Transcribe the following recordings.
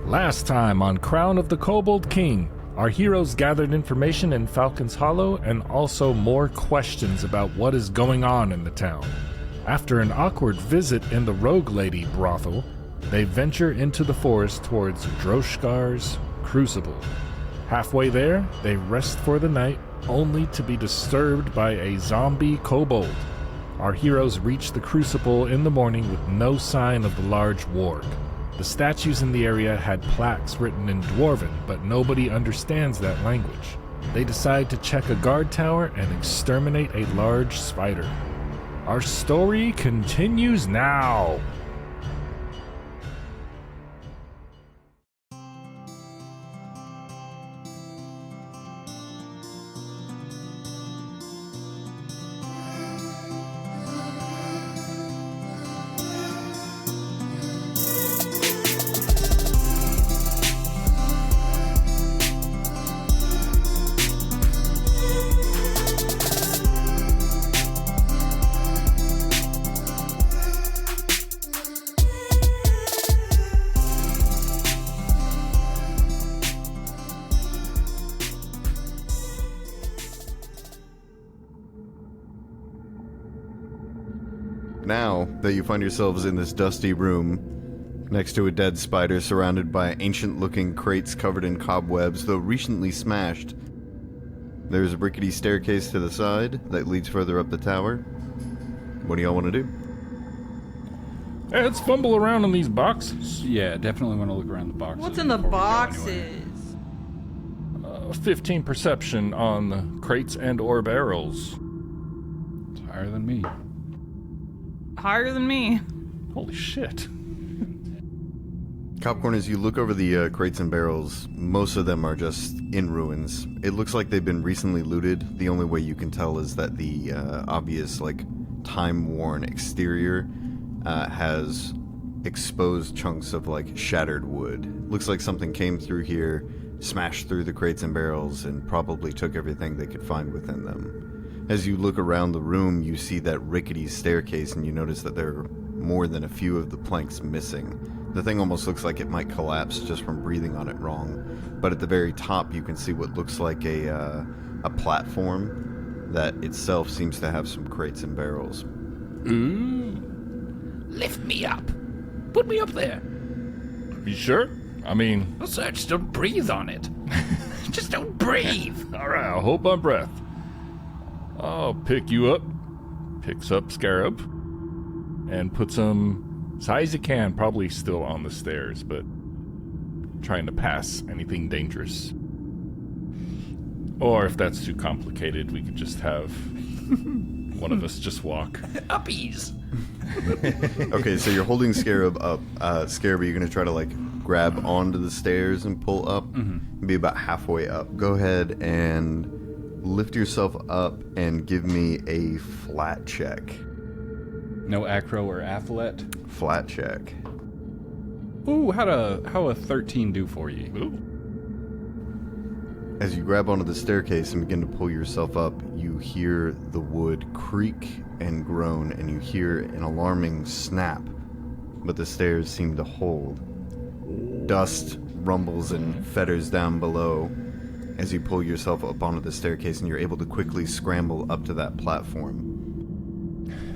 Last time on Crown of the Kobold King, our heroes gathered information in Falcon's Hollow and also more questions about what is going on in the town. After an awkward visit in the Rouge Lady brothel, they venture into the forest towards Droskar's Crucible. Halfway there, they rest for the night, only to be disturbed by a zombie kobold. Our heroes reach the Crucible in the morning with no sign of the large worg. The statues in the area had plaques written in dwarven, but nobody understands that language. They decide to check a guard tower and exterminate a large spider. Our story continues now. Now that you find yourselves in this dusty room, next to a dead spider surrounded by ancient-looking crates covered in cobwebs, though recently smashed, there's a rickety staircase to the side that leads further up the tower. What do y'all want to do? Hey, let's fumble around in these boxes. Yeah, definitely want to look around the boxes. What's in the before we go boxes? anywhere. 15 perception on the crates and or barrels. It's higher than me. Higher than me. Holy shit. Copcorn, as you look over the crates and barrels, most of them are just in ruins. It looks like they've been recently looted. The only way you can tell is that the obvious, time-worn exterior has exposed chunks of, shattered wood. Looks like something came through here, smashed through the crates and barrels, and probably took everything they could find within them. As you look around the room, you see that rickety staircase, and you notice that there are more than a few of the planks missing. The thing almost looks like it might collapse just from breathing on it wrong. But at the very top, you can see what looks like a platform that itself seems to have some crates and barrels. Lift me up. Put me up there. You sure? I mean... Well, sir, just don't breathe on it. Just don't breathe. All right, I'll hold my breath. I'll pick you up. Picks up Scarab. And puts him as high as he can, probably still on the stairs, but trying to pass anything dangerous. Or if that's too complicated, we could just have one of us just walk. Uppies. Okay, so you're holding Scarab up. Scarab, are you going to try to, grab onto the stairs and pull up? Mm-hmm. Be about halfway up. Go ahead and lift yourself up and give me a flat check. No acro or athlet? Flat check. Ooh, how a 13 do for you? Ooh. As you grab onto the staircase and begin to pull yourself up, you hear the wood creak and groan, and you hear an alarming snap, but the stairs seem to hold. Dust rumbles and fetters down below as you pull yourself up onto the staircase, and you're able to quickly scramble up to that platform.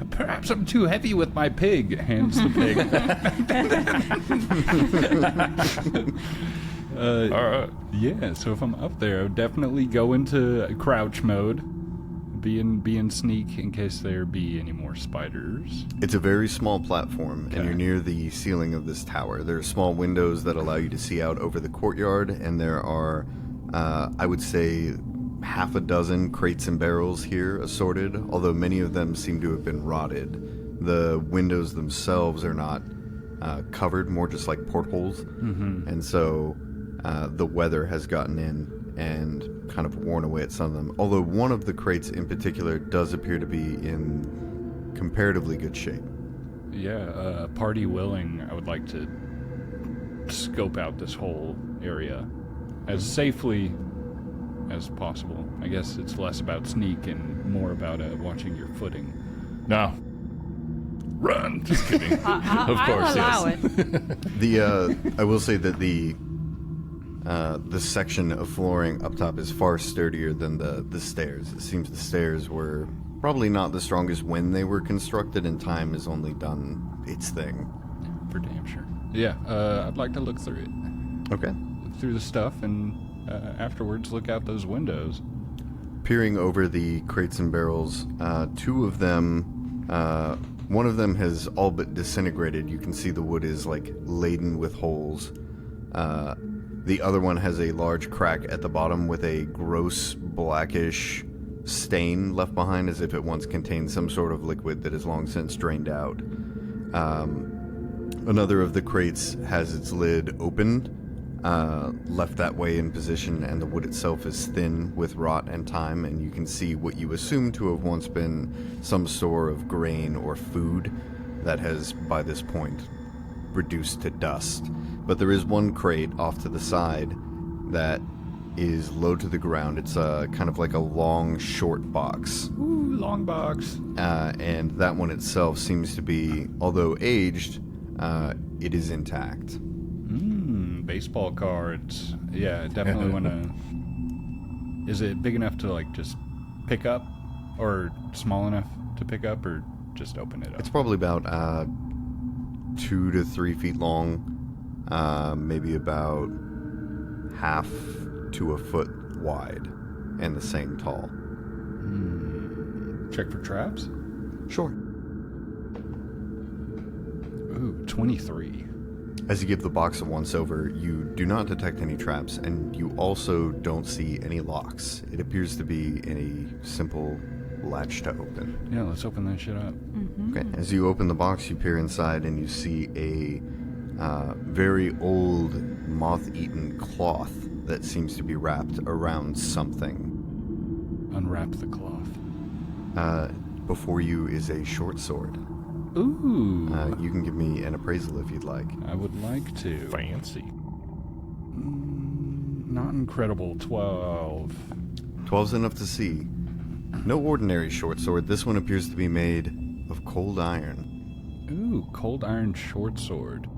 Perhaps I'm too heavy with my pig. Hands the pig. All right. Yeah, so if I'm up there, I would definitely go into crouch mode. Be in sneak in case there be any more spiders. It's a very small platform, and you're near the ceiling of this tower. There are small windows that allow you to see out over the courtyard, and there are, I would say, half a dozen crates and barrels here assorted, although many of them seem to have been rotted. The windows themselves are not covered, more just like portholes, and so the weather has gotten in and kind of worn away at some of them, although one of the crates in particular does appear to be in comparatively good shape. Yeah, party willing, I would like to scope out this whole area as safely as possible. I guess it's less about sneak and more about watching your footing. Now, Run! Just kidding. Of course, I'll allow yes. it. I will say that the section of flooring up top is far sturdier than the stairs. It seems the stairs were probably not the strongest when they were constructed, and time has only done its thing. For damn sure. Yeah, I'd like to look through it. Okay. Look through the stuff, and afterwards look out those windows. Peering over the crates and barrels, two of them, one of them has all but disintegrated. You can see the wood is like laden with holes. The other one has a large crack at the bottom with a gross blackish stain left behind, as if it once contained some sort of liquid that has long since drained out. Another of the crates has its lid opened, left that way in position, and the wood itself is thin with rot and time, and you can see what you assume to have once been some store of grain or food that has, by this point, reduced to dust. But there is one crate off to the side that is low to the ground. It's kind of like a long, short box. Ooh, long box. And that one itself seems to be, although aged, it is intact. Baseball cards. Yeah, definitely want to... Is it big enough to, like, just pick up? Or small enough to pick up? Or just open it up? It's probably about 2 to 3 feet long. Maybe about half to a foot wide. And the same tall. Check for traps? Sure. Ooh, 23. As you give the box a once-over, you do not detect any traps, and you also don't see any locks. It appears to be a simple latch to open. Yeah, let's open that shit up. Okay. As you open the box, you peer inside, and you see a very old, moth-eaten cloth that seems to be wrapped around something. Unwrap the cloth. Before you is a short sword. Ooh. You can give me an appraisal if you'd like. I would like to. Fancy. Not incredible. 12. 12's enough to see. No ordinary short sword. This one appears to be made of cold iron. Ooh, cold iron short sword.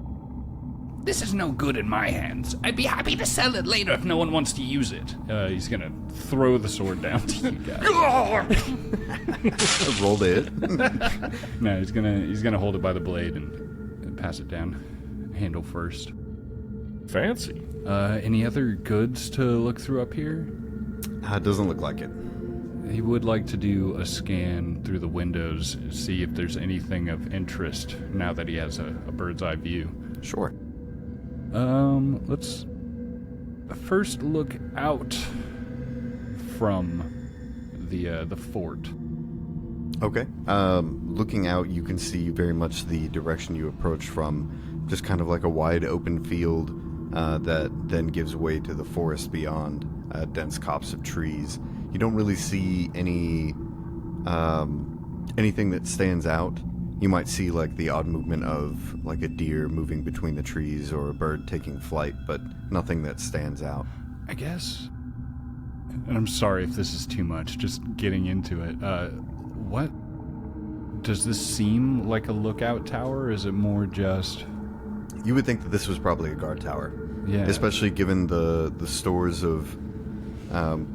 This is no good in my hands. I'd be happy to sell it later if no one wants to use it. He's gonna throw the sword down to you guys. Rolled it. No, he's gonna hold it by the blade and pass it down. Handle first. Fancy. Any other goods to look through up here? It doesn't look like it. He would like to do a scan through the windows, see if there's anything of interest now that he has a bird's eye view. Sure. Let's first look out from the fort. Okay. Looking out, you can see very much the direction you approach from, just kind of like a wide open field that then gives way to the forest beyond, dense copse of trees. You don't really see any anything that stands out. You might see like the odd movement of like a deer moving between the trees or a bird taking flight, but nothing that stands out. I guess. And I'm sorry if this is too much, just getting into it. What? Does this seem like a lookout tower, or is it more just... You would think that this was probably a guard tower. Yeah. Especially given the stores of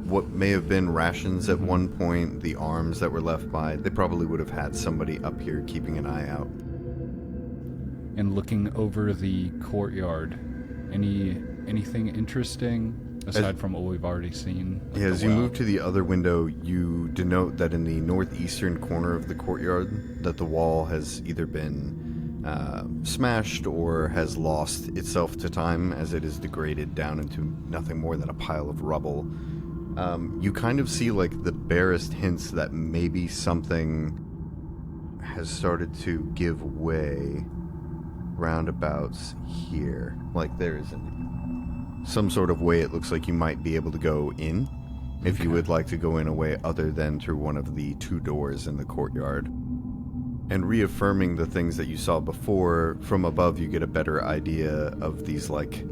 what may have been rations at one point, the arms that were left by. They probably would have had somebody up here keeping an eye out. And looking over the courtyard, anything interesting aside from what we've already seen? Like As you move to the other window, you denote that in the northeastern corner of the courtyard, that the wall has either been smashed or has lost itself to time as it is degraded down into nothing more than a pile of rubble. You kind of see like the barest hints that maybe something has started to give way roundabouts here. Like there is some sort of way it looks like you might be able to go in if you would like to go in a way other than through one of the two doors in the courtyard. And reaffirming the things that you saw before, from above you get a better idea of these like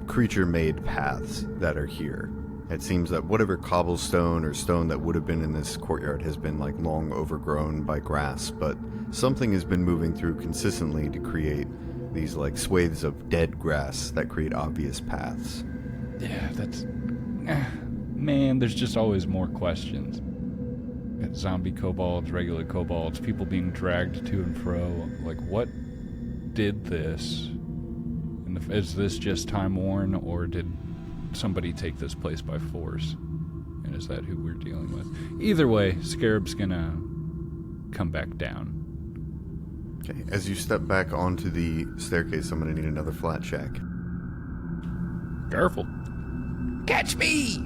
creature-made paths that are here. It seems that whatever cobblestone or stone that would have been in this courtyard has been like long overgrown by grass, but something has been moving through consistently to create these like swathes of dead grass that create obvious paths. Yeah, that's... Man, there's just always more questions. Zombie kobolds, regular kobolds, people being dragged to and fro. Like, what did this? And is this just time-worn, or did somebody take this place by force? And is that who we're dealing with? Either way, Scarab's gonna come back down. Okay, as you step back onto the staircase, I'm gonna need another flat check. Careful. Catch me!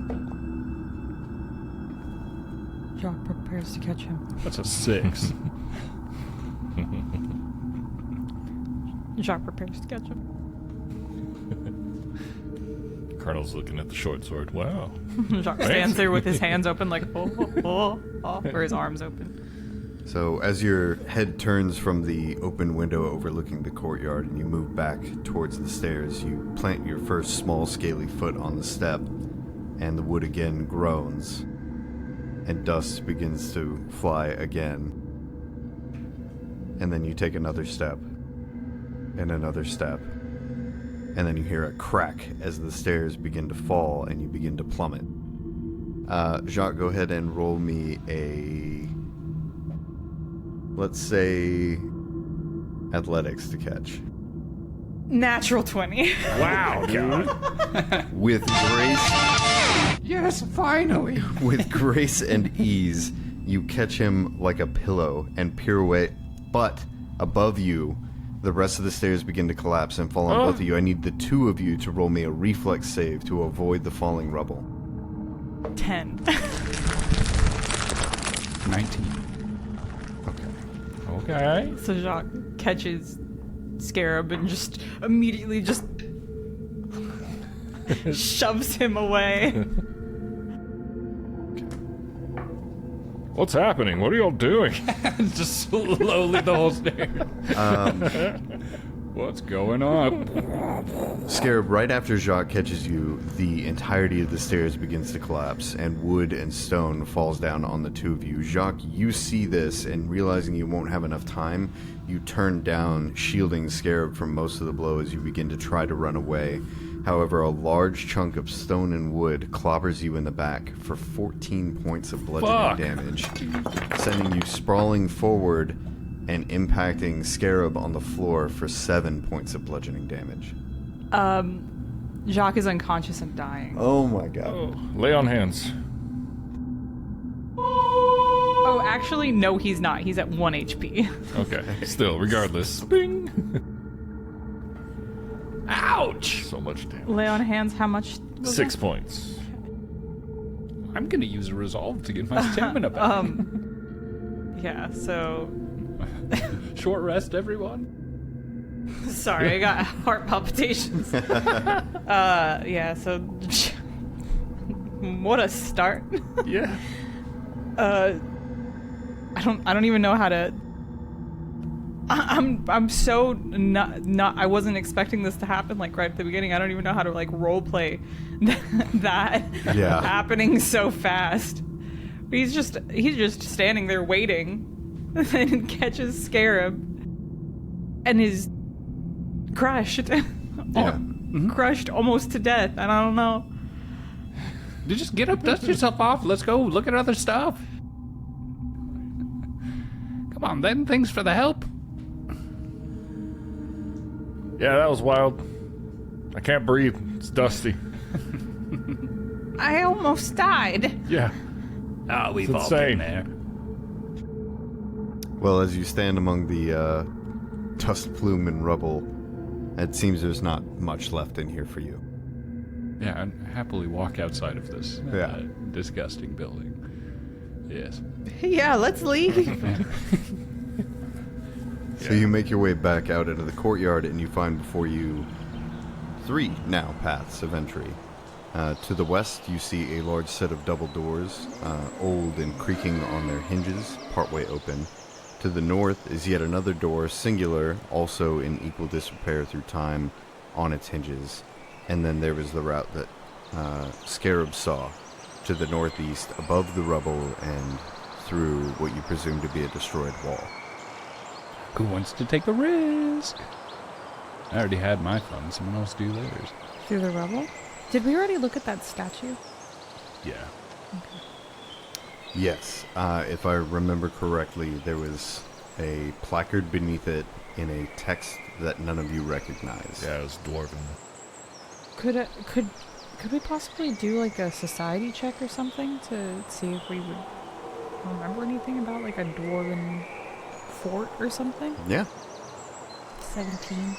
Jock prepares to catch him. That's a 6. Jock prepares to catch him. Colonel's looking at the short sword. Wow. Jock stands there with his hands open like, oh, or his arms open. So as your head turns from the open window overlooking the courtyard and you move back towards the stairs, you plant your first small scaly foot on the step, and the wood again groans, and dust begins to fly again. And then you take another step, and another step, and then you hear a crack as the stairs begin to fall and you begin to plummet. Jacques, go ahead and roll me a... let's say athletics to catch. Natural 20. Wow, dude. With grace, Yes, finally! with grace and ease, you catch him like a pillow and pirouette, but above you, the rest of the stairs begin to collapse and fall on both of you. I need the two of you to roll me a reflex save to avoid the falling rubble. 10. 19. Okay. So Jacques catches Scarab and just immediately just shoves him away. What's happening? What are y'all doing? Just slowly the whole stairs. What's going on? Scarab, right after Jacques catches you, the entirety of the stairs begins to collapse, and wood and stone falls down on the two of you. Jacques, you see this, and realizing you won't have enough time, you turn down, shielding Scarab from most of the blow as you begin to try to run away. However, a large chunk of stone and wood clobbers you in the back for 14 points of bludgeoning damage, sending you sprawling forward and impacting Scarab on the floor for 7 points of bludgeoning damage. Jacques is unconscious and dying. Oh my god. Oh, lay on hands. Oh, actually, no, he's not. He's at 1 HP. Okay. Still, regardless. Bing. Ouch! So much damage. Lay on hands, how much? Was 6 that? points. I'm gonna use a resolve to get my stamina back. Yeah, so... Short rest, everyone. Sorry, I got heart palpitations. Yeah, so... What a start. Yeah. I don't even know how to... I'm so not I wasn't expecting this to happen like right at the beginning. I don't even know how to like role play that happening so fast. But he's just standing there waiting and catches Scarab and is crushed. Crushed almost to death, and I don't know. You just get up, dust yourself off. Let's go look at other stuff. Come on then, thanks for the help. Yeah, that was wild. I can't breathe. It's dusty. I almost died. Yeah. Oh, we've It's all insane. been there. Well, as you stand among the dust plume and rubble, it seems there's not much left in here for you. Yeah, I'd happily walk outside of this disgusting building. Yes. Yeah, let's leave. So you make your way back out into the courtyard, and you find before you 3 now paths of entry. To the west, you see a large set of double doors, old and creaking on their hinges, partway open. To the north is yet another door, singular, also in equal disrepair through time, on its hinges. And then there was the route that Scarab saw to the northeast above the rubble and through what you presume to be a destroyed wall. Who wants to take a risk? I already had my fun. Someone else do theirs. Through the rubble? Did we already look at that statue? Yeah. Okay. Yes, if I remember correctly, there was a placard beneath it in a text that none of you recognize. Yeah, it was dwarven. Could we possibly do like a society check or something to see if we would remember anything about like a dwarven fort or something? Yeah. 17.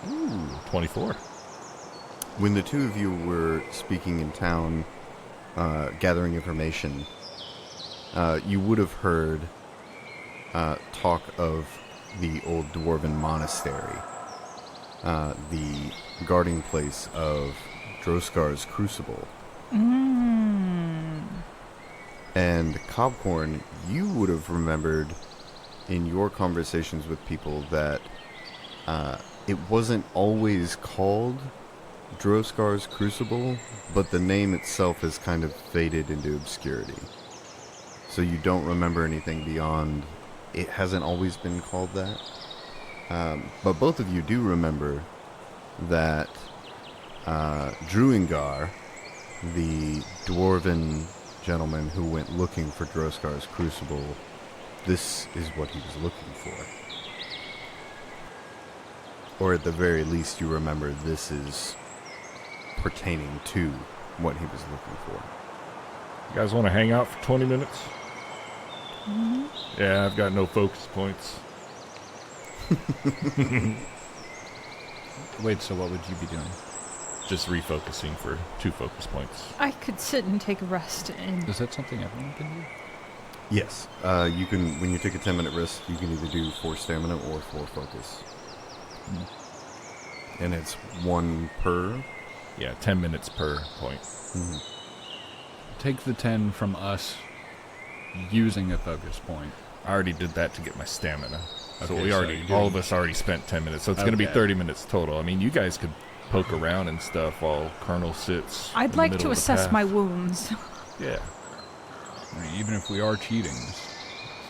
Ooh, 24. When the two of you were speaking in town, gathering information, you would have heard talk of the old dwarven monastery, the guarding place of Droskar's Crucible. And Cobcorn, you would have remembered in your conversations with people that it wasn't always called Droskar's Crucible, but the name itself has kind of faded into obscurity. So you don't remember anything beyond it hasn't always been called that. But both of you do remember that Druingar, the dwarven gentleman who went looking for Droskar's Crucible, this is what he was looking for. Or at the very least you remember this is pertaining to what he was looking for. You guys want to hang out for 20 minutes? Mm-hmm. Yeah, I've got no focus points. Wait, so what would you be doing? Just refocusing for 2 focus points. I could sit and take a rest and... Is that something everyone can do? Yes. You can, when you take a 10-minute rest, you can either do 4 stamina or 4 focus. And it's 1 per? Yeah, 10 minutes per point. Mm-hmm. Take the 10 from us using a focus point. I already did that to get my stamina. So Okay, we so already, you're doing- all of us already spent 10 minutes. So it's going to be Okay. 30 minutes total. I mean, you guys could poke around and stuff while Colonel sits. in I'd the like middle to of the assess path. my wounds. Yeah. I mean, even if we are cheating, it's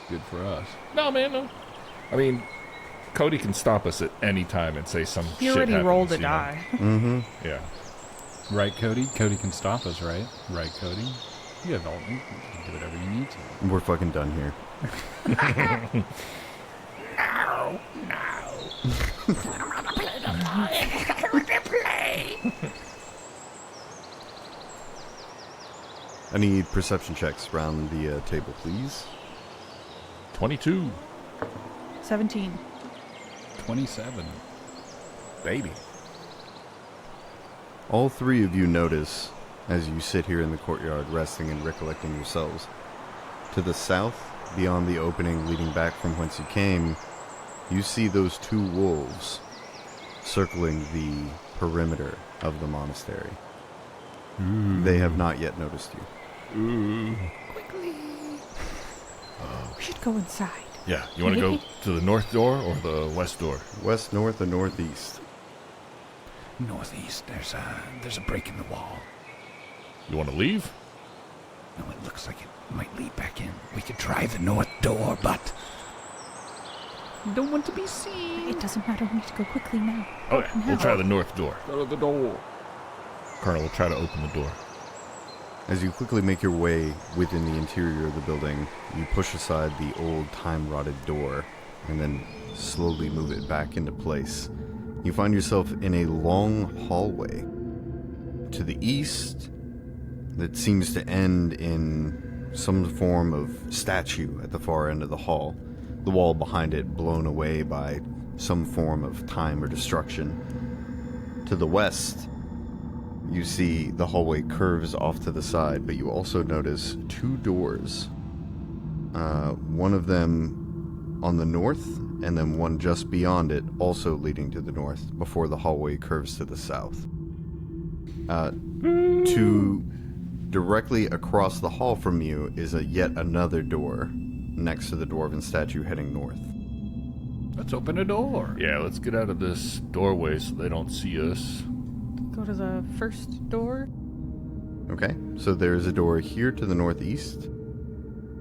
good for us. No, man, no. I mean, Cody can stop us at any time and say some He shit already happens, rolled a you know? die. Mm-hmm. Yeah. Right, Cody? Cody can stop us, right? Right, Cody? You have all... You can do whatever you need to. We're fucking done here. I need perception checks around the table, please. 22. 17. 27. Baby. All 3 of you notice, as you sit here in the courtyard resting and recollecting yourselves, to the south, beyond the opening leading back from whence you came, you see those 2 wolves circling the perimeter of the monastery. They have not yet noticed you. Quickly. We should go inside. Yeah, you want to go to the north door or the west door? West, north, or northeast? Northeast, there's a break in the wall. You want to leave? No, it looks like it might lead back in. We could try the north door, but don't want to be seen. It doesn't matter. We need to go quickly now. Okay, we'll Now. try the north door. Go to the door. Colonel will try to open the door. As you quickly make your way within the interior of the building, you push aside the old time-rotted door and then slowly move it back into place. You find yourself in a long hallway to the east that seems to end in some form of statue at the far end of the hall, the wall behind it blown away by some form of time or destruction. To the west, you see the hallway curves off to the side, but you also notice 2 doors. One of them on the north, and then one just beyond it, also leading to the north, before the hallway curves to the south. Directly across the hall from you is yet another door next to the dwarven statue heading north. Let's open a door. Yeah, let's get out of this doorway so they don't see us. Go to the first door. Okay, so there's a door here to the northeast.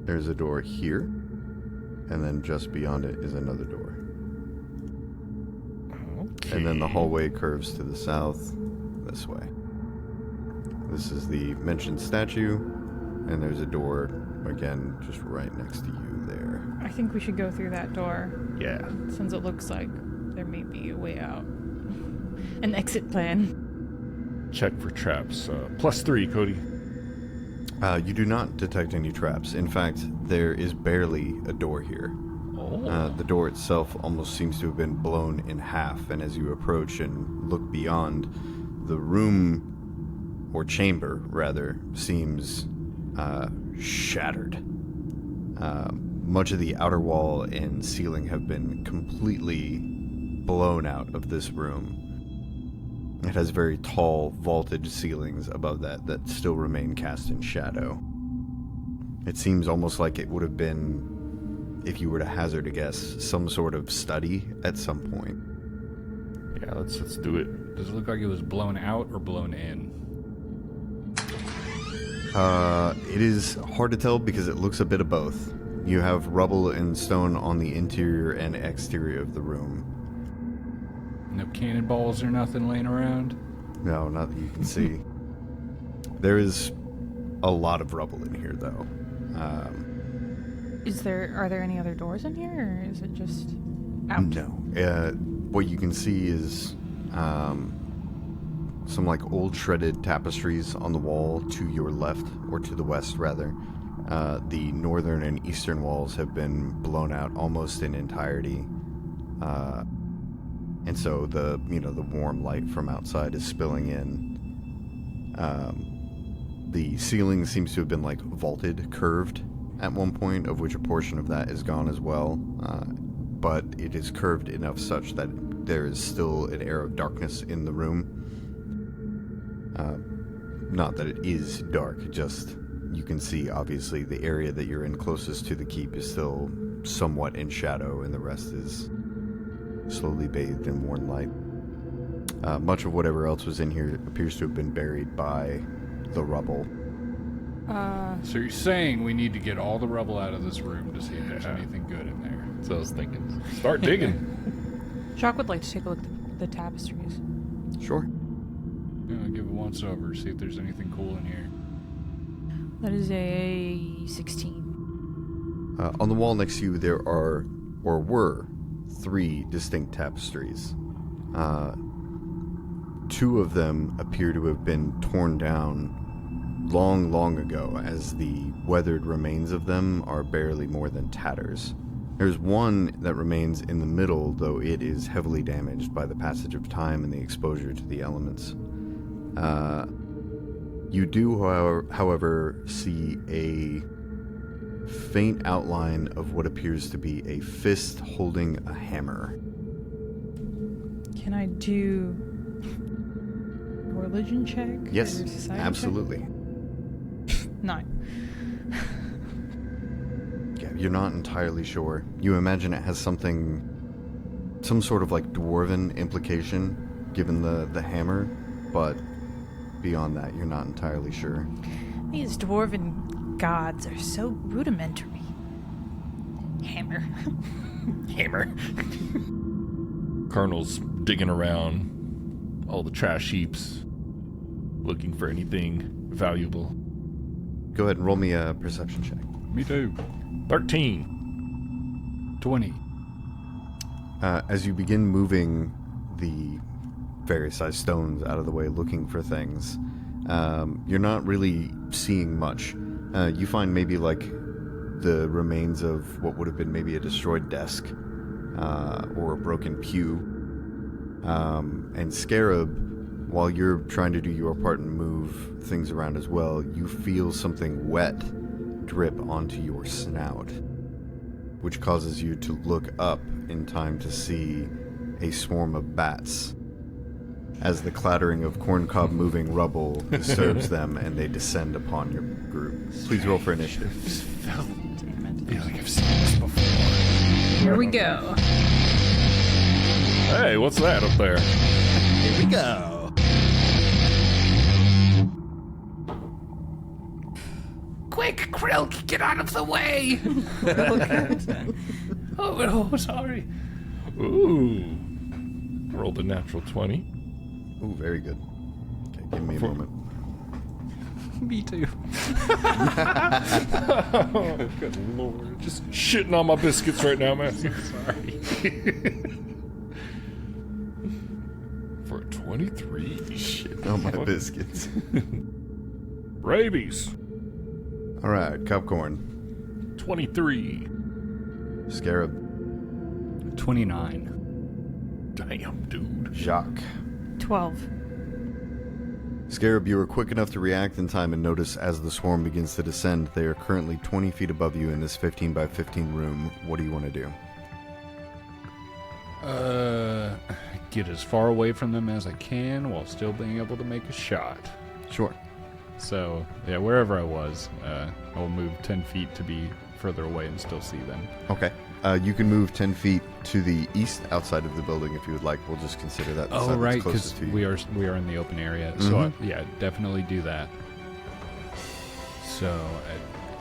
There's a door here. And then just beyond it is another door. Okay. And then the hallway curves to the south this way. This is the mentioned statue. And there's a door, again, just right next to you there. I think we should go through that door, Yeah. since it looks like there may be a way out. An exit plan. Check for traps. +3, Cody. You do not detect any traps. In fact, there is barely a door here. Oh. The door itself almost seems to have been blown in half, and as you approach and look beyond, the room, or chamber, rather, seems shattered. Much of the outer wall and ceiling have been completely blown out of this room. It has very tall, vaulted ceilings above that still remain cast in shadow. It seems almost like it would have been, if you were to hazard a guess, some sort of study at some point. Yeah, let's do it. Does it look like it was blown out or blown in? It is hard to tell because it looks a bit of both. You have rubble and stone on the interior and exterior of the room. No cannonballs or nothing laying around? No, not that you can see. There is a lot of rubble in here, though. Are there any other doors in here, or is it just out? No. What you can see is some like old shredded tapestries on the wall to your left, or to the west rather. The northern and eastern walls have been blown out almost in entirety. And so the warm light from outside is spilling in. The ceiling seems to have been like vaulted, curved at one point, of which a portion of that is gone as well. But it is curved enough such that there is still an air of darkness in the room. Not that it is dark, just you can see obviously the area that you're in closest to the keep is still somewhat in shadow, and the rest is slowly bathed in warm light. Much of whatever else was in here appears to have been buried by the rubble. So you're saying we need to get all the rubble out of this room to see if there's anything good in there? That's what I was thinking. Start digging. Shock would like to take a look at the tapestries. Sure. Give it once over, see if there's anything cool in here. That is a 16. On the wall next to you, there are, or were, 3 distinct tapestries. 2 of them appear to have been torn down long, long ago, as the weathered remains of them are barely more than tatters. There's one that remains in the middle, though it is heavily damaged by the passage of time and the exposure to the elements. You do, however, see a faint outline of what appears to be a fist holding a hammer. Can I do a religion check? Yes, or society absolutely. check? 9. Yeah, you're not entirely sure. You imagine it has some sort of like dwarven implication, given the hammer, but beyond that, you're not entirely sure. These dwarven gods are so rudimentary. Hammer. Hammer. Colonel's digging around all the trash heaps, looking for anything valuable. Go ahead and roll me a perception check. Me too. 13. 20. As you begin moving the various sized stones out of the way looking for things, you're not really seeing much. You find maybe like the remains of what would have been maybe a destroyed desk or a broken pew. And Scarab, while you're trying to do your part and move things around as well, you feel something wet drip onto your snout, which causes you to look up in time to see a swarm of bats as the clattering of corncob moving rubble disturbs them and they descend upon your group. Please roll for initiative. Damn it. I feel like I've seen this before. Here we go. Hey, what's that up there? Here we go. Quick, Qreck, get out of the way! Oh, sorry. Ooh. Rolled a natural 20. Ooh, very good. Okay, give me a moment. Me too. Oh, good lord. Just shitting on my biscuits right now, Matthew. Sorry. For a 23. Shit on my biscuits. Rabies. All right, Cupcorn. 23. Scarab. 29. Damn, dude. Jacques. 12. Scarab, you are quick enough to react in time and notice as the swarm begins to descend. They are currently 20 feet above you in this 15 by 15 room. What do you want to do? Get as far away from them as I can while still being able to make a shot. Sure. So, yeah, wherever I was, I'll move 10 feet to be further away and still see them. Okay. You can move 10 feet to the east outside of the building if you would like. We'll just consider that the side that's right, closest because to you. we are in the open area. So, yeah, definitely do that. So,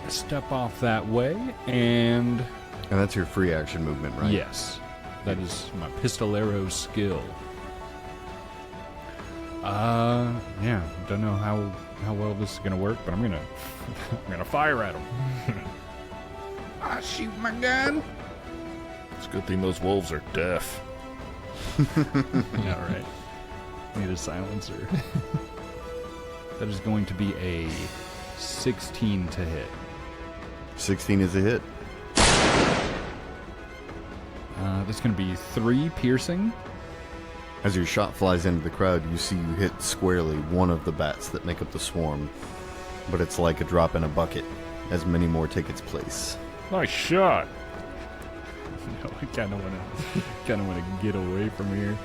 I step off that way, and... And that's your free action movement, right? Yes. That is my pistolero skill. Yeah, don't know how well this is gonna work, but I'm gonna fire at him. I shoot my gun. It's a good thing those wolves are deaf. Yeah, right. Need a silencer. That is going to be a 16 to hit. 16 is a hit. That's going to be 3 piercing. As your shot flies into the crowd, you see you hit squarely one of the bats that make up the swarm. But it's like a drop in a bucket, as many more take its place. Nice shot. No, I kind of want to get away from here.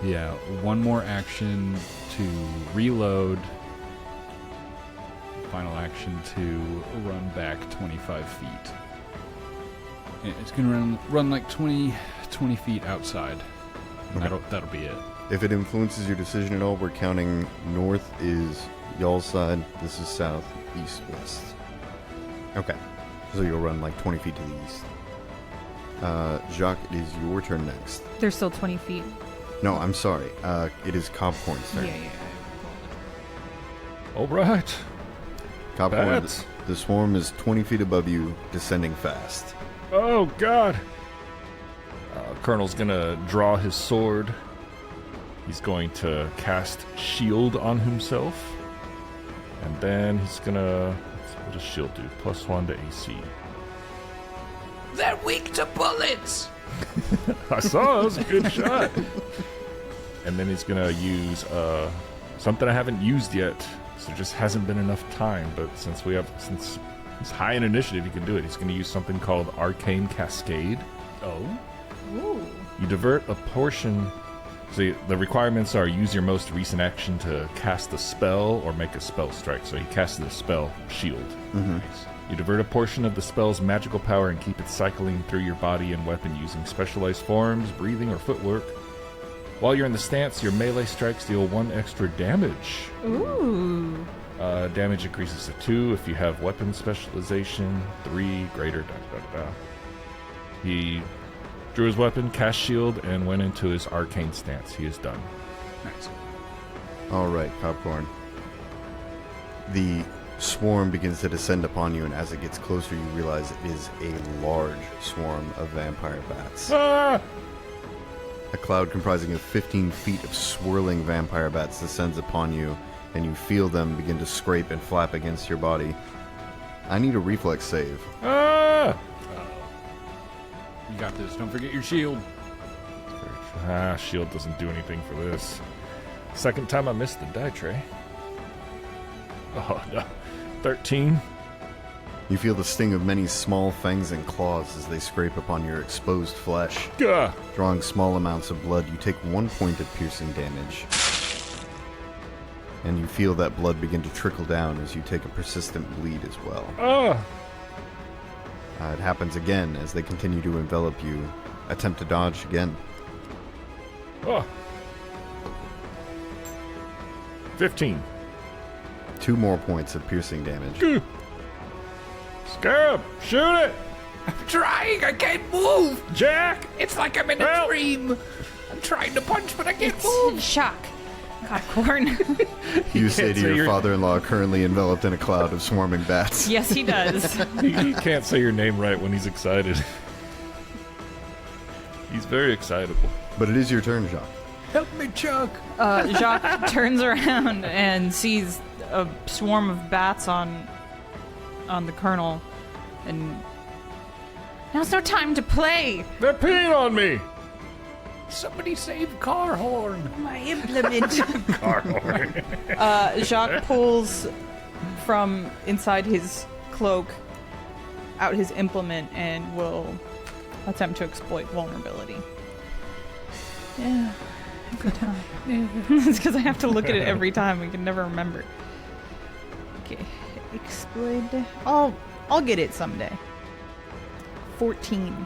Yeah, one more action to reload. Final action to run back 25 feet. And it's gonna run like 20 feet outside. Okay. That'll be it. If it influences your decision at all, we're counting north is y'all's side, this is south, east, west. Okay. So you'll run like 20 feet to the east. Jacques, it is your turn next. They're still 20 feet. No, I'm sorry. It is Cobcorn's turn. Yeah. All right. Cobcorn, Bats. the swarm is 20 feet above you, descending fast. Oh, God. Colonel's going to draw his sword. He's going to cast shield on himself. And then he's going to... What does shield do? +1 to AC. They're weak to bullets. I saw it. It was a good shot. And then he's going to use something I haven't used yet. So just hasn't been enough time. But since he's high in initiative, he can do it. He's going to use something called Arcane Cascade. Oh? Ooh. You divert a portion... So the requirements are use your most recent action to cast a spell or make a spell strike. So he casted a spell, shield. Nice. You divert a portion of the spell's magical power and keep it cycling through your body and weapon using specialized forms, breathing, or footwork. While you're in the stance, your melee strikes deal 1 extra damage. Ooh. Damage increases to 2 if you have weapon specialization, 3 greater. He drew his weapon, cast shield, and went into his arcane stance. He is done. Nice. All right, Cobcorn. The swarm begins to descend upon you, and as it gets closer, you realize it is a large swarm of vampire bats. Ah! A cloud comprising of 15 feet of swirling vampire bats descends upon you, and you feel them begin to scrape and flap against your body. I need a reflex save. Ah! You got this. Don't forget your shield. Shield doesn't do anything for this. Second time I missed the die tray. Oh, no. 13. You feel the sting of many small fangs and claws as they scrape upon your exposed flesh. Gah! Drawing small amounts of blood, you take 1 point of piercing damage. And you feel that blood begin to trickle down as you take a persistent bleed as well. Ah! It happens again as they continue to envelop you. Attempt to dodge again. Oh. 15. 2 more points of piercing damage. Scarab, shoot it! I'm trying. I can't move. Jack! It's like I'm in a Help. dream. I'm trying to punch, but I can't move. Shock. Popcorn. You say to say your your- father-in-law, currently enveloped in a cloud of swarming bats. Yes, he does. He can't say your name right when he's excited. He's very excitable. But it is your turn, Jacques. Help me, Chuck. Jacques turns around and sees a swarm of bats on the colonel, and now's no time to play. They're peeing on me! Somebody save Carhorn. My implement. Jacques pulls from inside his cloak out his implement and will attempt to exploit vulnerability. Yeah, every time. It's because I have to look at it every time. We can never remember. Okay, exploit. I'll get it someday. 14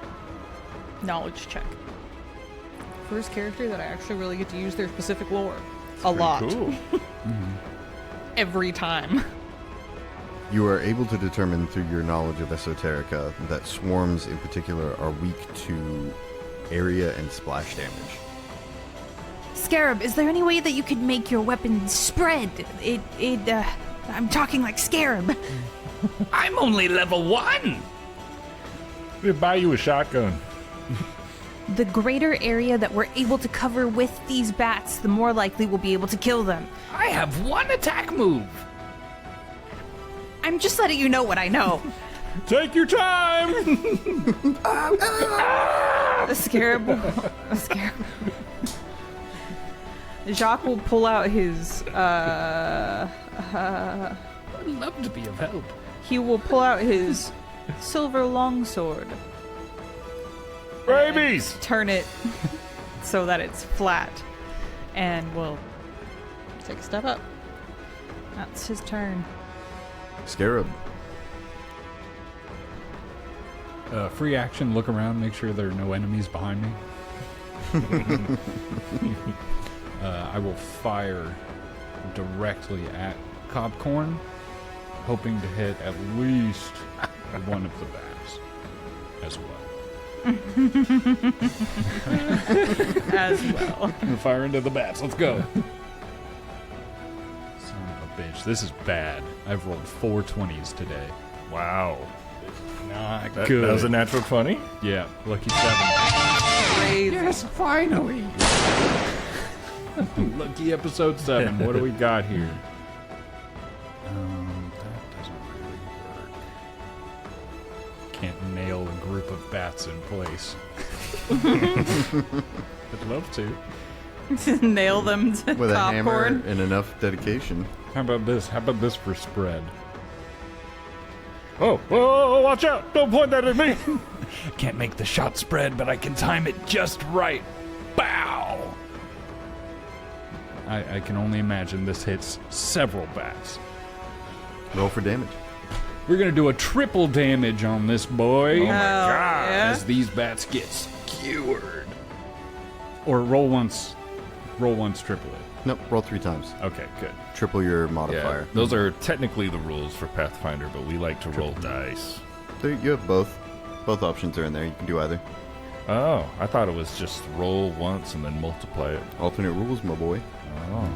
knowledge check. First character that I actually really get to use their specific lore. A lot. Cool. Every time. You are able to determine through your knowledge of esoterica that swarms in particular are weak to area and splash damage. Scarab, is there any way that you could make your weapon spread? I'm talking like Scarab. I'm only level 1. We'll buy you a shotgun. The greater area that we're able to cover with these bats, the more likely we'll be able to kill them. I have 1 attack move. I'm just letting you know what I know. Take your time! A scarab. Jacques will pull out his. I'd love to be of help. He will pull out his silver longsword. Babies! Turn it so that it's flat, and will take a step up. That's his turn. Scarab. Free action, look around, make sure there are no enemies behind me. I will fire directly at Cobcorn, hoping to hit at least one of the bats as well. As well. Fire into the bats, let's go. Son of a bitch, this is bad. I've rolled 4 20s today. Wow. Not That good. was a natural 20? Yeah, lucky 7. Crazy. Yes, finally. Lucky episode 7. What do we got here? That doesn't really work. Can't nail a group of bats in place. I'd love to. Nail them to With a hammer popcorn. and enough dedication. How about this? How about this for spread? Oh, whoa, watch out! Don't point that at me! Can't make the shot spread, but I can time it just right. Bow! I can only imagine this hits several bats. Roll for damage. We're gonna do a triple damage on this boy. Oh my God. Yeah? As these bats get skewered. Or roll once, triple it. Nope, roll 3 times. Okay, good. Triple your Yeah, modifier. those are technically the rules for Pathfinder, but we like to roll dice. There, you have both. Both options are in there. You can do either. Oh, I thought it was just roll once and then multiply it. Alternate rules, my boy. Oh.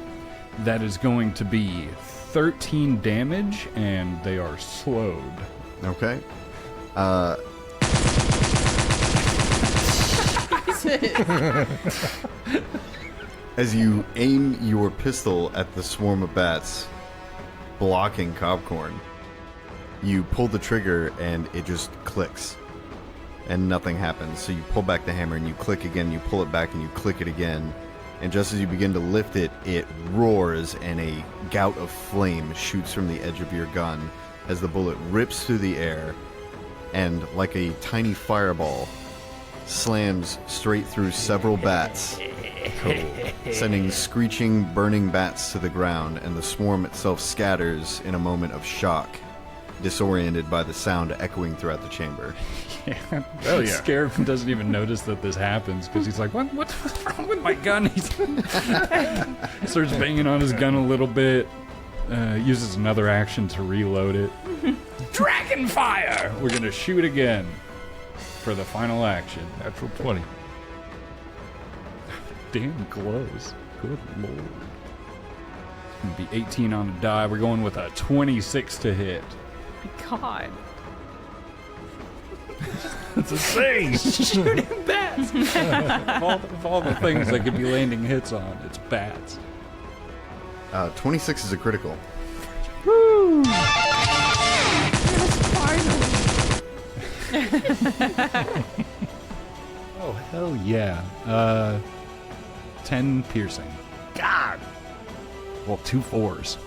That is going to be 13 damage, and they are slowed. Okay. As you aim your pistol at the swarm of bats, blocking Cobcorn, you pull the trigger and it just clicks. And nothing happens. So you pull back the hammer and you click again, you pull it back and you click it again. And just as you begin to lift it, it roars and a gout of flame shoots from the edge of your gun as the bullet rips through the air and, like a tiny fireball, slams straight through several bats, sending screeching, burning bats to the ground, and the swarm itself scatters in a moment of shock, disoriented by the sound echoing throughout the chamber. Oh, yeah. Scarab doesn't even notice that this happens because he's like, what's wrong with my gun? He starts banging on his gun a little bit. uses another action to reload it. Dragon fire! We're gonna shoot again for the final action. Natural 20. Damn close. Good lord. It's gonna be 18 on the die. We're going with a 26 to hit. God. It's a saying. Shooting bats. Of all the things that could be landing hits on, it's bats. 26 is a critical. Woo! Yes, finally. Oh, hell yeah. 10 piercing. God! Well, 2 4s.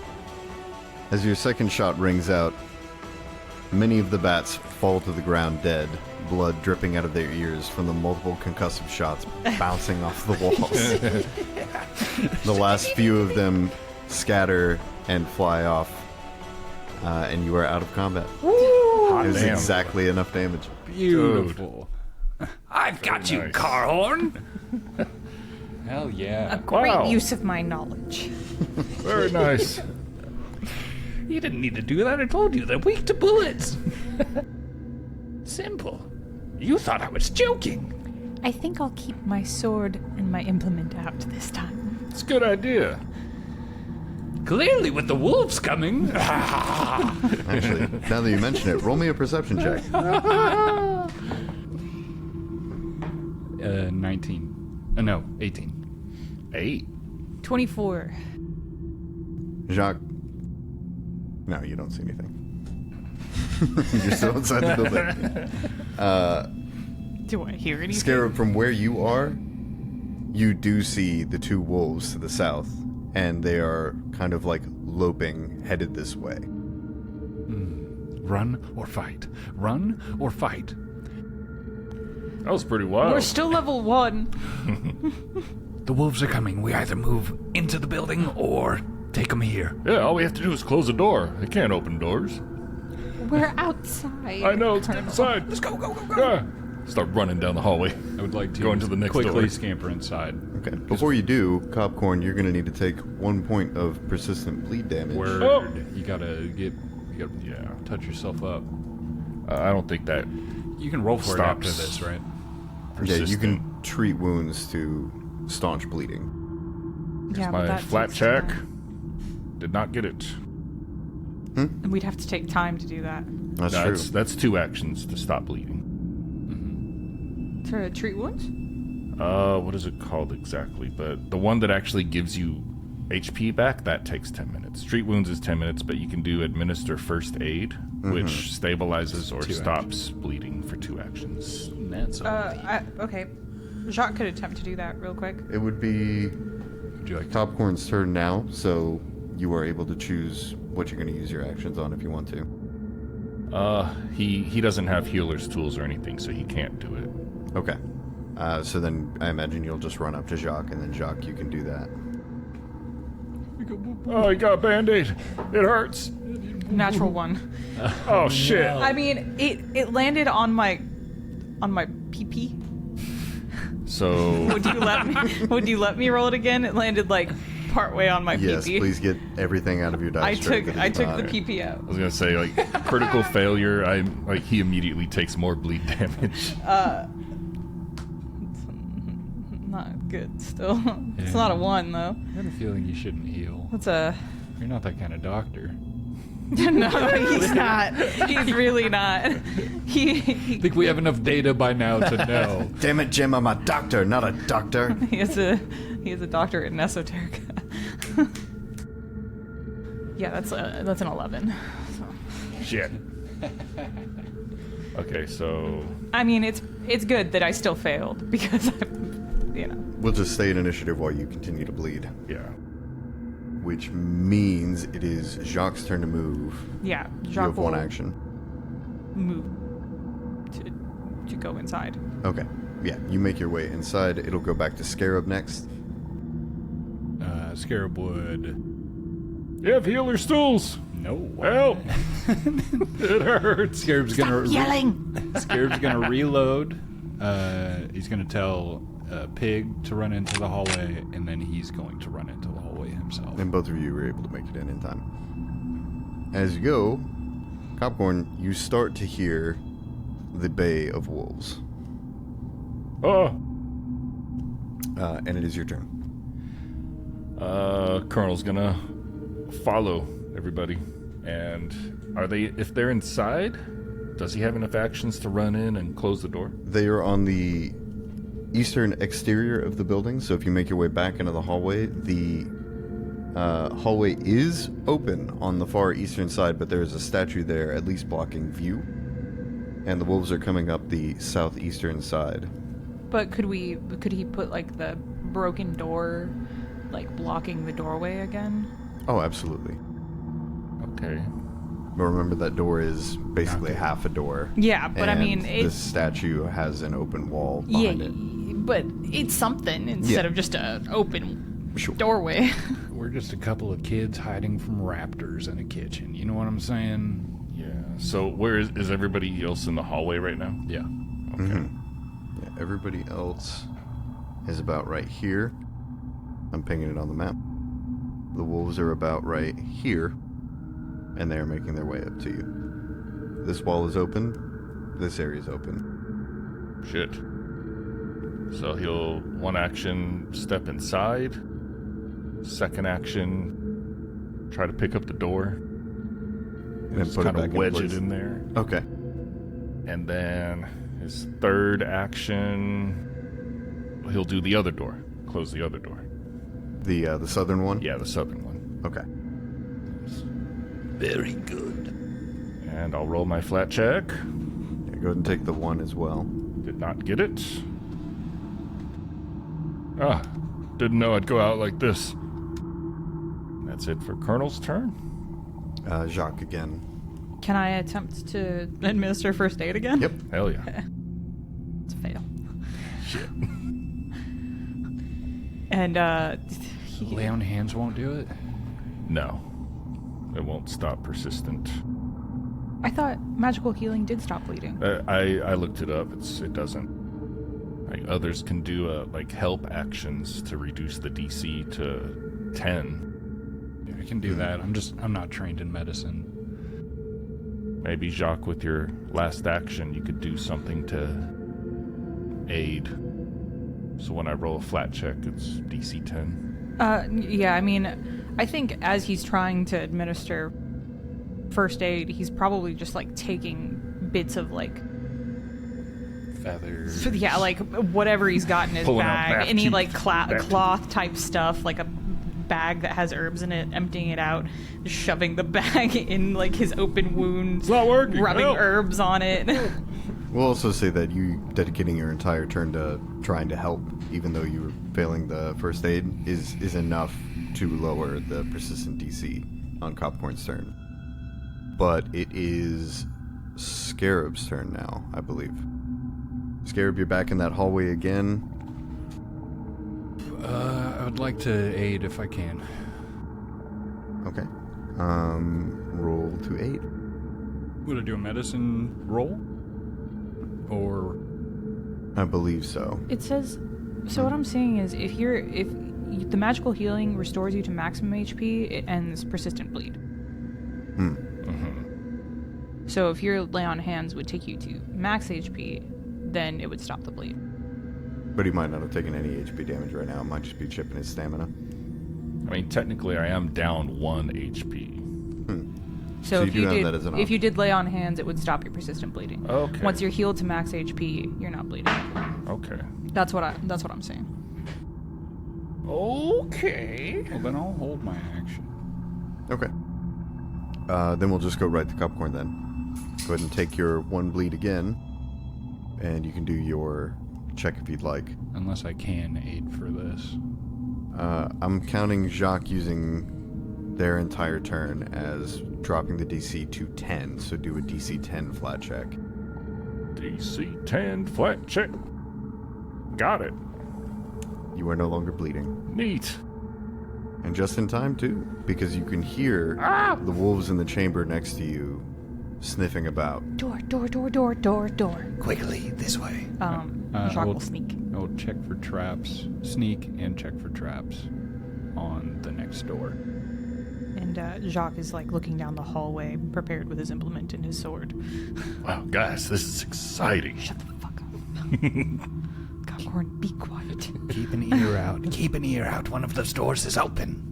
As your second shot rings out, many of the bats fall to the ground dead, blood dripping out of their ears from the multiple concussive shots bouncing off the walls. The last few of them scatter and fly off, and you are out of combat. It was exactly enough damage. Beautiful. I've got you, nice. Carhorn. Hell yeah. A great Wow. use of my knowledge. Very nice. You didn't need to do that. I told you they're weak to bullets. Simple. You thought I was joking. I think I'll keep my sword and my implement out this time. It's a good idea. Clearly, with the wolves coming. Actually, now that you mention it, roll me a perception check. 19. No, 18. 8. 24. Jacques. No, you don't see anything. You're still inside the building. Do I hear anything? Scarab, from where you are, you do see the 2 wolves to the south, and they are kind of like loping, headed this way. Run or fight. Run or fight. That was pretty wild. We're still level 1. The wolves are coming. We either move into the building or take them here. Yeah, all we have to do is close the door. They can't open doors. We're outside. I know, let's get inside. Let's go, go, go, go. Yeah. Start running down the hallway. I would like to Go into the next quickly door. scamper inside. Okay. Before you do, Cobcorn, you're going to need to take 1 point of persistent bleed damage. Word. Oh. You gotta touch yourself up. I don't think that You can roll for it after Stops. this, right? Yeah, you persistent. can treat wounds to staunch bleeding. Yeah, but My that flat takes check time. did not get it. We'd have to take time to do that. That's true. That's 2 actions to stop bleeding. To treat wounds? What is it called exactly? But the one that actually gives you HP back, that takes 10 minutes. Treat wounds is 10 minutes, but you can do administer first aid, which stabilizes or 2 stops bleeding for 2 actions. That's Okay. Jacques could attempt to do that real quick. It would be Would you like to? Cobcorn's turn now, so you are able to choose what you're going to use your actions on if you want to. He doesn't have healer's tools or anything, so he can't do it. Okay. So then I imagine you'll just run up to Jacques, and then Jacques, you can do that. Oh, he got a band-aid. It hurts. Natural 1. Oh, shit. I mean, it landed on my PP. So, Would you let me roll it again? It landed like partway on my Yes, PP. please get everything out of your dice. I took the PP out. I was gonna say, like, critical failure, he immediately takes more bleed damage. Not good still. It's Yeah. not a 1 though. I have a feeling you shouldn't heal. It's a You're not that kind of doctor. no, he's not. He's really not. He I think we have enough data by now to know. Damn it, Jim, I'm a doctor, not a doctor. he has a doctorate in esoteric. Yeah, that's an 11. So. Shit. Okay, so I mean, it's good that I still failed because We'll just stay in initiative while you continue to bleed. yeah. Which means it is Jacques' turn to move. yeah, You Jacques have 1 will action. move to go inside. Okay. Yeah, you make your way inside. It'll go back to Scarab next. Scarab would. You have healer's tools. No. Help! It hurts. Scarab's gonna Yelling! Scarab's gonna reload He's going to tell Pig to run into the hallway, and then he's going to run into the hallway himself. And both of you were able to make it in time. As you go, Copcorn, you start to hear the Bay of Wolves. Oh! And it is your turn. Colonel's gonna follow everybody. And if they're inside, does he have enough actions to run in and close the door? They are on the eastern exterior of the building, so if you make your way back into the hallway is open on the far eastern side, but there is a statue there at least blocking view. And the wolves are coming up the southeastern side. But could he put like the broken door, like blocking the doorway again? Oh, absolutely. Okay. But remember that door is basically half a door. Yeah, but I mean, this statue has an open wall behind it. But it's something instead of just an open doorway. We're just a couple of kids hiding from raptors in a kitchen. You know what I'm saying? Yeah. So where is everybody else in the hallway right now? Yeah. Okay. Mm-hmm. Yeah, everybody else is about right here. I'm pinging it on the map. The wolves are about right here, and they're making their way up to you. This wall is open. This area is open. Shit. So he'll one action step inside. Second action try to pick up the door. And then Just put it kind back of in wedge place. it in there. Okay. And then his third action, he'll do the other door. Close the other door. The southern one? Yeah, the southern one. Okay. Very good. And I'll roll my flat check. Yeah, go ahead and take the one as well. Did not get it. Didn't know I'd go out like this. That's it for Colonel's turn. Jacques again. Can I attempt to administer first aid again? Yep. Hell yeah. It's a fail. Shit. And Lay on hands won't do it? No. It won't stop persistent. I thought magical healing did stop bleeding. I looked it up. It doesn't. Like, others can do help actions to reduce the DC to 10. Yeah, I can do that. I'm not trained in medicine. Maybe Jacques, with your last action, you could do something to aid. So when I roll a flat check, it's DC 10. Yeah, I mean, I think as he's trying to administer first aid, he's probably just like taking bits of like Feathers. yeah, like whatever he's got in his Pulling out bag, bath any teeth. like Bath cloth type stuff, like a bag that has herbs in it, emptying it out, shoving the bag in like his open wound, It's not working. rubbing Help. herbs on it. We'll also say that you dedicating your entire turn to trying to help, even though you were failing the first aid, is enough to lower the persistent DC on Copcorn's turn. But it is Scarab's turn now, I believe. Scarab, you're back in that hallway again. I would like to aid if I can. Okay. Roll to aid. Would I do a medicine roll? Or I believe so. It says, so what I'm saying is if the magical healing restores you to maximum HP, it ends persistent bleed. So if your lay on hands would take you to max HP, then it would stop the bleed. But he might not have taken any HP damage right now. It might just be chipping his stamina. I mean, technically, I am down 1 HP. So you do have that as an if you option. did lay on hands, it would stop your persistent bleeding. Okay. Once you're healed to max HP, you're not bleeding. Okay. That's what I'm saying. Okay. well, then I'll hold my action. Okay. Then we'll just go right to Copcorn then. Go ahead and take your 1 bleed again. And you can do your check if you'd like. Unless I can aid for this. I'm counting Jacques using their entire turn as dropping the DC to 10. So do a DC 10 flat check. DC 10 flat check. Got it. You are no longer bleeding. Neat. And just in time, too, because you can hear the wolves in the chamber next to you sniffing about. Door. Quickly, this way. Jacques will sneak. I'll check for traps, sneak, and check for traps on the next door. And Jacques is like looking down the hallway, prepared with his implement and his sword. Wow, guys, this is exciting. Shut the fuck up. Cockcorn, be quiet. Keep an ear out. Keep an ear out. One of those doors is open.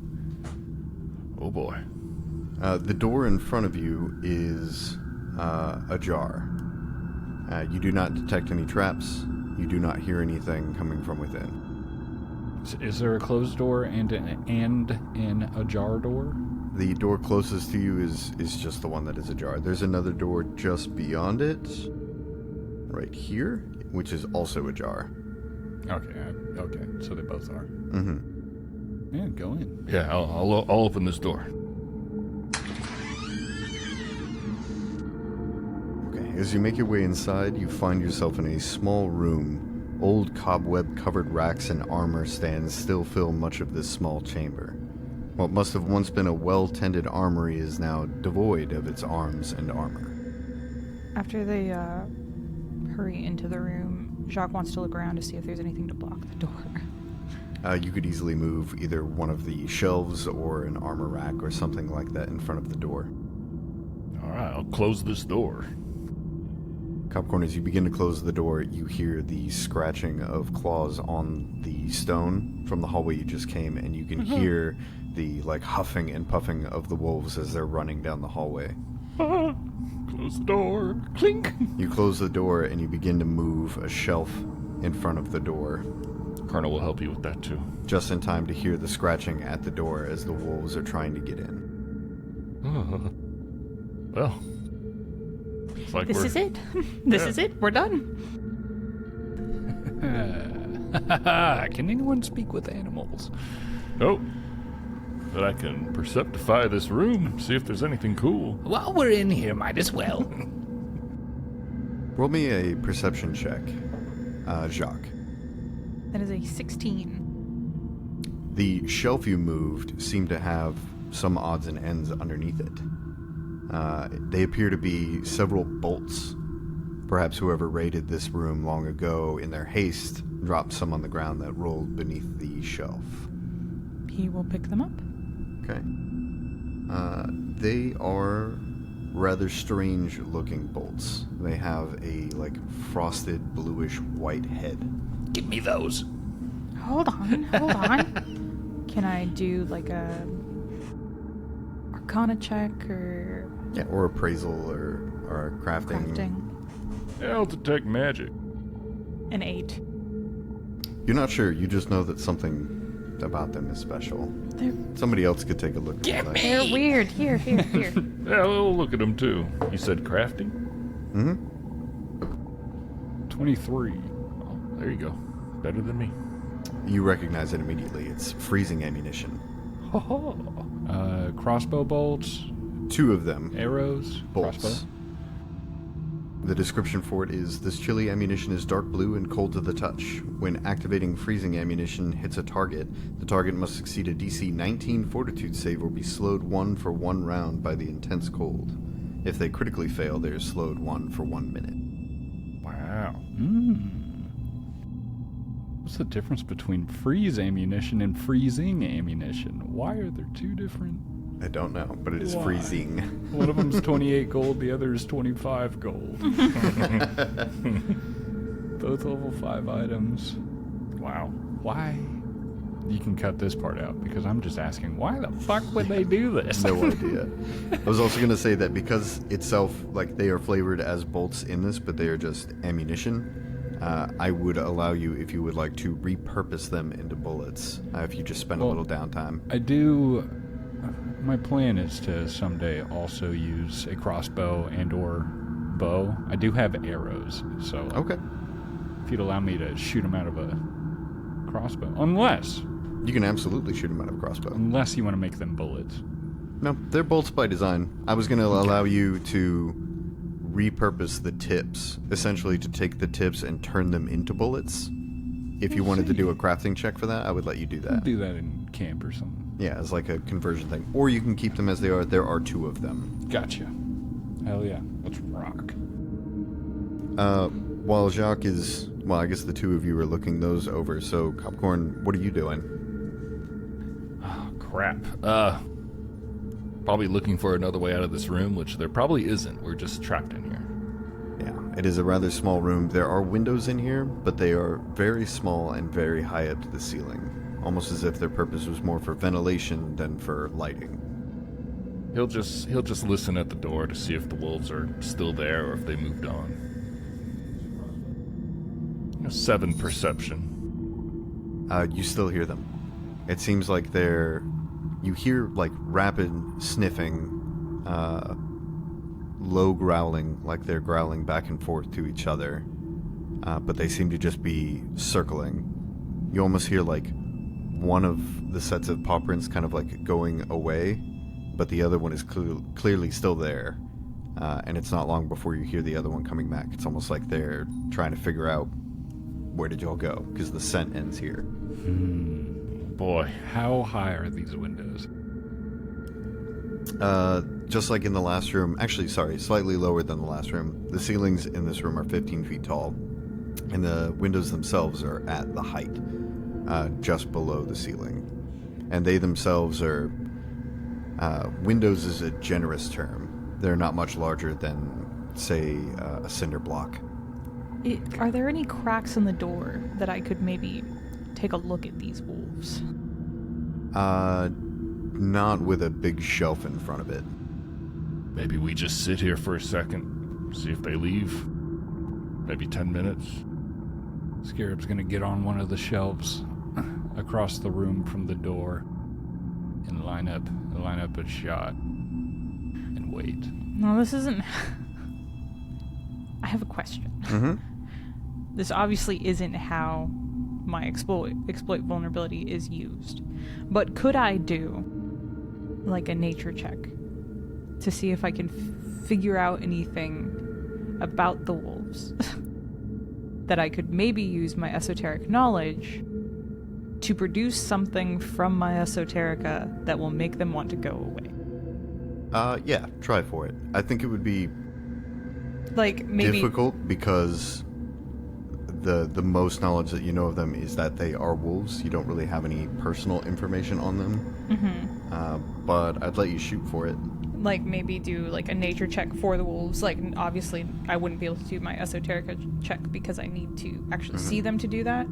Oh boy. The door in front of you is ajar. You do not detect any traps. You do not hear anything coming from within. Is there a closed door and an ajar door? The door closest to you is just the one that is ajar. There's another door just beyond it, right here, which is also ajar. Okay, so they both are. Mm-hmm. Yeah, go in. Yeah, I'll open this door. Okay, as you make your way inside, you find yourself in a small room. Old cobweb-covered racks and armor stands still fill much of this small chamber. What must have once been a well-tended armory is now devoid of its arms and armor. After they hurry into the room, Jacques wants to look around to see if there's anything to block the door. You could easily move either one of the shelves or an armor rack or something like that in front of the door. All right, I'll close this door. Copcorn, as you begin to close the door, you hear the scratching of claws on the stone from the hallway you just came, and you can hear the huffing and puffing of the wolves as they're running down the hallway. Close the door. Clink. You close the door and you begin to move a shelf in front of the door, Colonel will help you with that too. just in time to hear the scratching at the door as the wolves are trying to get in. Well, it's like This is it. This is it. We're done. Can anyone speak with animals? Nope. But I can perceptify this room and see if there's anything cool. While we're in here, might as well. Roll me a perception check, Jacques. That is a 16. The shelf you moved seemed to have some odds and ends underneath it. They appear to be several bolts. Perhaps whoever raided this room long ago in their haste dropped some on the ground that rolled beneath the shelf. He will pick them up. Okay. They are rather strange looking bolts. They have a frosted bluish white head. Give me those. Hold on. Can I do a Arcana check or Yeah, or appraisal or crafting. Yeah, I'll detect magic. An 8. You're not sure. You just know that something about them is special. Somebody else could take a look at that. They're weird. Here. Yeah, we'll look at them too. You said crafting? Mm-hmm. 23. Oh, there you go. Better than me. You recognize it immediately. It's freezing ammunition. Crossbow bolts, 2 of them. arrows, Bolts. crossbow. The description for it is, this chilly ammunition is dark blue and cold to the touch. When activating freezing ammunition hits a target, the target must succeed a DC 19 fortitude save or be slowed 1 for 1 round by the intense cold. If they critically fail, they are slowed 1 for 1 minute. Wow. What's the difference between freeze ammunition and freezing ammunition? Why are there 2 different? I don't know, but it is Why? freezing. One of them's 28 gold, the other is 25 gold. Both level 5 items. Wow. Why? You can cut this part out because I'm just asking, why the fuck would they do this? No idea. I was also going to say that because itself, they are flavored as bolts in this, but they are just ammunition. I would allow you, if you would like, to repurpose them into bullets if you just spend a little downtime. I do. My plan is to someday also use a crossbow and or bow. I do have arrows, so Okay. if you'd allow me to shoot them out of a crossbow, unless You can absolutely shoot them out of a crossbow. you want to make them bullets. No, they're bolts by design. I was going to allow you to repurpose the tips, essentially to take the tips and turn them into bullets. If you wanted to do a crafting check for that, I would let you do that. Do that in camp or something. Yeah, as a conversion thing. Or you can keep them as they are. There are 2 of them. Gotcha. Hell yeah. Let's rock. While Jacques is... Well, I guess the two of you are looking those over, so Popcorn, what are you doing? Oh, crap. Probably looking for another way out of this room, which there probably isn't. We're just trapped in here. Yeah, it is a rather small room. There are windows in here, but they are very small and very high up to the ceiling. Almost as if their purpose was more for ventilation than for lighting. He'll just listen at the door to see if the wolves are still there or if they moved on. 7 perception. You still hear them. It seems like you hear like rapid sniffing, low growling, like they're growling back and forth to each other. But they seem to just be circling. You almost hear like one of the sets of paw prints kind of like going away, but the other one is clearly still there. And it's not long before you hear the other one coming back. It's almost like they're trying to figure out, where did y'all go? Because the scent ends here. Boy. How high are these windows? Just like in the last room, actually, sorry, slightly lower than the last room. The ceilings in this room are 15 feet tall, and the windows themselves are at the height, just below the ceiling. And they themselves are, windows is a generous term. They're not much larger than, say, a cinder block. Are there any cracks in the door that I could maybe take a look at these wolves? Not with a big shelf in front of it. Maybe we just sit here for a second, see if they leave. Maybe 10 minutes. Scarab's gonna get on one of the shelves across the room from the door and line up a shot and wait. No, this isn't... I have a question. Mm-hmm. This obviously isn't how my exploit vulnerability is used. But could I do like a nature check to see if I can figure out anything about the wolves that I could maybe use my esoteric knowledge to produce something from my esoterica that will make them want to go away? Yeah, try for it. I think it would be like maybe difficult because the most knowledge that you know of them is that they are wolves. You don't really have any personal information on them. Mm-hmm. But I'd let you shoot for it. Like maybe do like a nature check for the wolves. Like obviously I wouldn't be able to do my esoterica check because I need to actually see them to do that.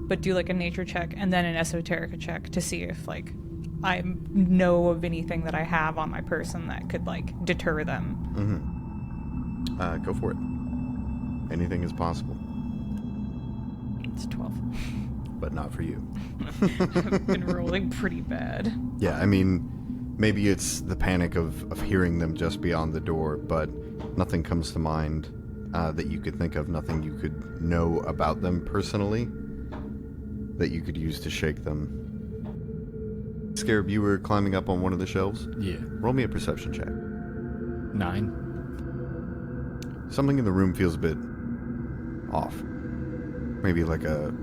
But do like a nature check and then an esoterica check to see if like I know of anything that I have on my person that could like deter them. Mm-hmm. Go for it. Anything is possible. It's 12. But not for you. I've been rolling pretty bad. Yeah, I mean, maybe it's the panic of hearing them just beyond the door, but nothing comes to mind that you could think of, nothing you could know about them personally that you could use to shake them. Scarab, you were climbing up on one of the shelves? Yeah. Roll me a perception check. 9. Something in the room feels a bit off. Maybe like a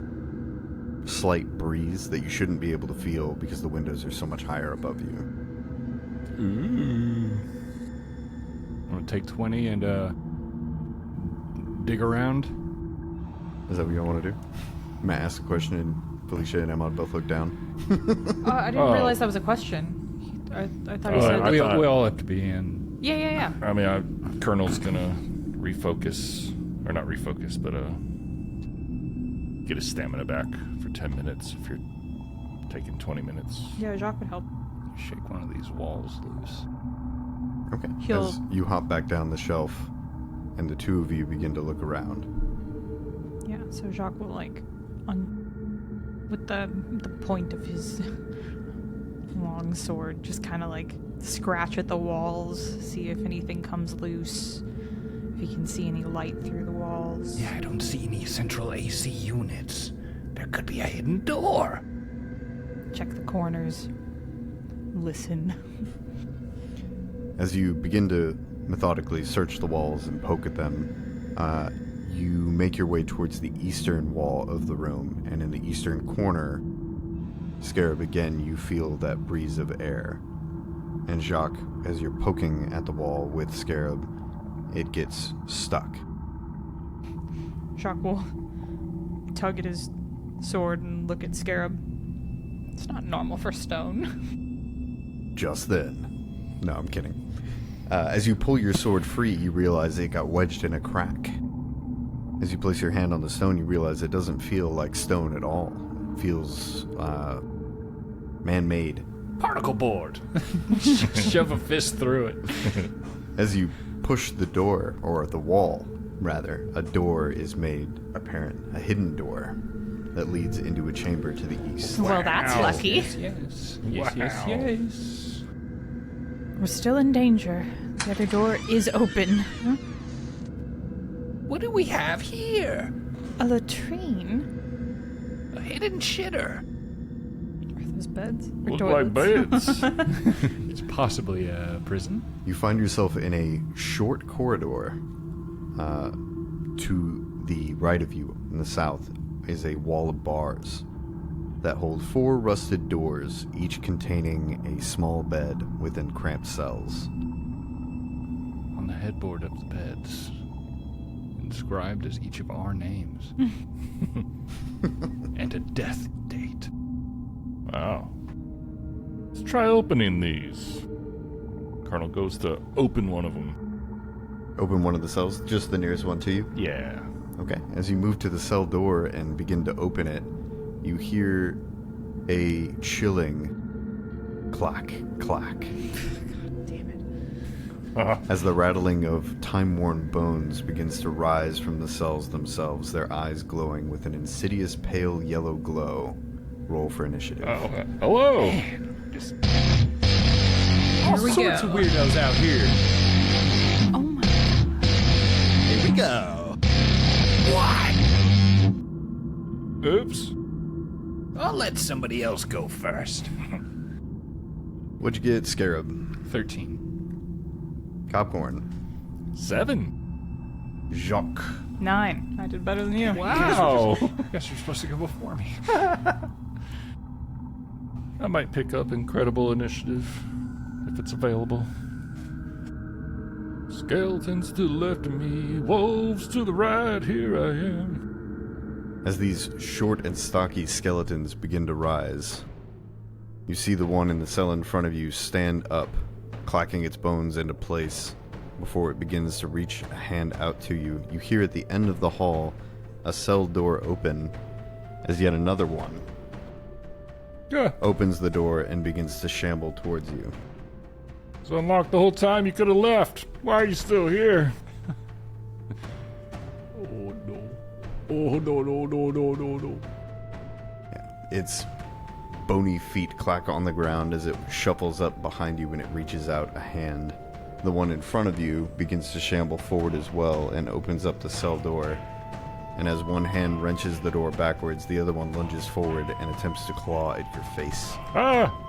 slight breeze that you shouldn't be able to feel because the windows are so much higher above you. I'm gonna take 20 and dig around. Is that what you want to do? I'm gonna ask a question and Felicia and Emad both look down. I didn't realize that was a question. I thought he said... we all have to be in. Yeah. I mean, Colonel's gonna refocus, or not refocus, but get his stamina back for 10 minutes if you're taking 20 minutes. Yeah, Jacques would help. Shake one of these walls loose. Okay. He'll- As you hop back down the shelf and the two of you begin to look around. Yeah, so Jacques will like, with the point of his long sword, just kind of like scratch at the walls, see if anything comes loose, if he can see any light through the walls. Yeah, I don't see any central AC units. There could be a hidden door. Check the corners. Listen. As you begin to methodically search the walls and poke at them, you make your way towards the eastern wall of the room, and in the eastern corner, Scarab, again, you feel that breeze of air. And Jacques, as you're poking at the wall with Scarab, it gets stuck. Jacques will tug at his sword and look at Scarab. It's not normal for stone. Just then. No, I'm kidding. As you pull your sword free, you realize it got wedged in a crack. As you place your hand on the stone, you realize it doesn't feel like stone at all. It feels man-made. Particle board. Shove a fist through it. As you push the door, or the wall, rather, a door is made apparent. A hidden door that leads into a chamber to the east. Well, that's lucky. Yes. We're still in danger. The other door is open. Huh? What do we have here? A latrine? A hidden shitter. Are those beds? Or Look toilets? like beds. It's possibly a prison. You find yourself in a short corridor. To the right of you, in the south, is a wall of bars that hold 4 rusted doors, each containing a small bed within cramped cells. On the headboard of the beds, inscribed as each of our names. And a death date. Wow. Let's try opening these. Colonel goes to open one of them. Open one of the cells, just the nearest one to you. Yeah. Okay. As you move to the cell door and begin to open it, you hear a chilling clack, clack. Damn it. As the rattling of time-worn bones begins to rise from the cells themselves, their eyes glowing with an insidious pale yellow glow. Roll for initiative. Oh, hello. All we sorts go. of weirdos out here. Oh my god. Here we go. What? Oops. I'll let somebody else go first. What'd you get, Scarab? 13. Popcorn. 7. Jacques. 9. I did better than you. Wow. Guess you're supposed to go before me. I might pick up Incredible Initiative if it's available. Skeletons to the left of me, wolves to the right, here I am. As these short and stocky skeletons begin to rise, you see the one in the cell in front of you stand up, clacking its bones into place before it begins to reach a hand out to you. You hear at the end of the hall a cell door open as yet another one Yeah, opens the door and begins to shamble towards you. it's unlocked the whole time. You could have left. Why are you still here? Oh no. Oh no, no, no, no, no, no. Its bony feet clack on the ground as it shuffles up behind you and it reaches out a hand. The one in front of you begins to shamble forward as well and opens up the cell door. And as one hand wrenches the door backwards, the other one lunges forward and attempts to claw at your face. Ah!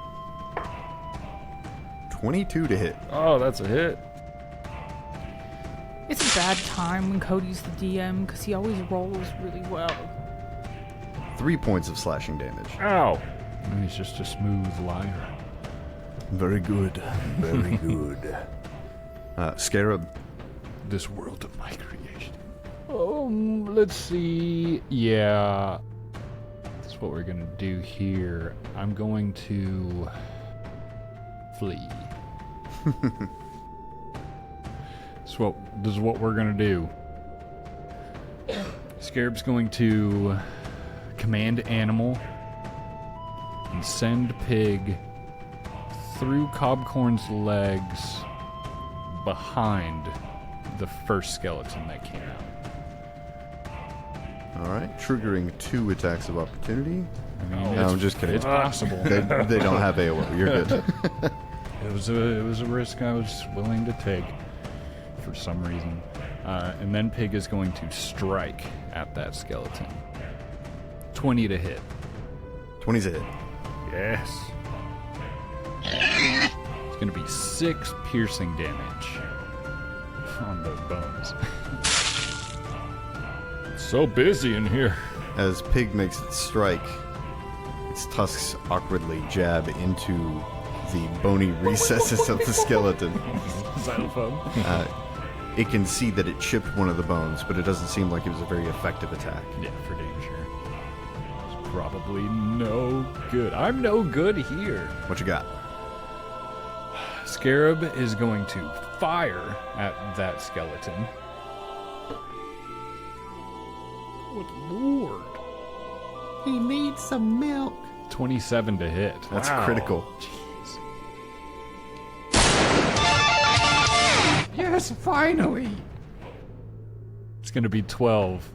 22 to hit. Oh, that's a hit. It's a bad time when Cody's the DM because he always rolls really well. 3 points of slashing damage. Ow. He's just a smooth liar. Very good. Very good. Scarab. This world of my creation. Let's see. Yeah. That's what we're gonna do here. I'm going to flee. This is what we're gonna do. Scarab's going to command animal and send pig through Cobcorn's legs behind the first skeleton that came out. Alright, triggering 2 attacks of opportunity. I mean, No, I'm just kidding. It's possible. They don't have AoE. You're good. It was a risk I was willing to take for some reason. And then Pig is going to strike at that skeleton. 20 to hit. 20's a hit. Yes. It's going to be 6 piercing damage on those bones. So busy in here. As Pig makes its strike, its tusks awkwardly jab into the bony recesses of the skeleton. Xylophone. It can see that it chipped one of the bones, but it doesn't seem like it was a very effective attack. Yeah, for damn sure. It's probably no good. I'm no good here. What you got? Scarab is going to fire at that skeleton. Good lord. He needs some milk. 27 to hit. That's Wow. critical. Yes, finally. It's going to be 12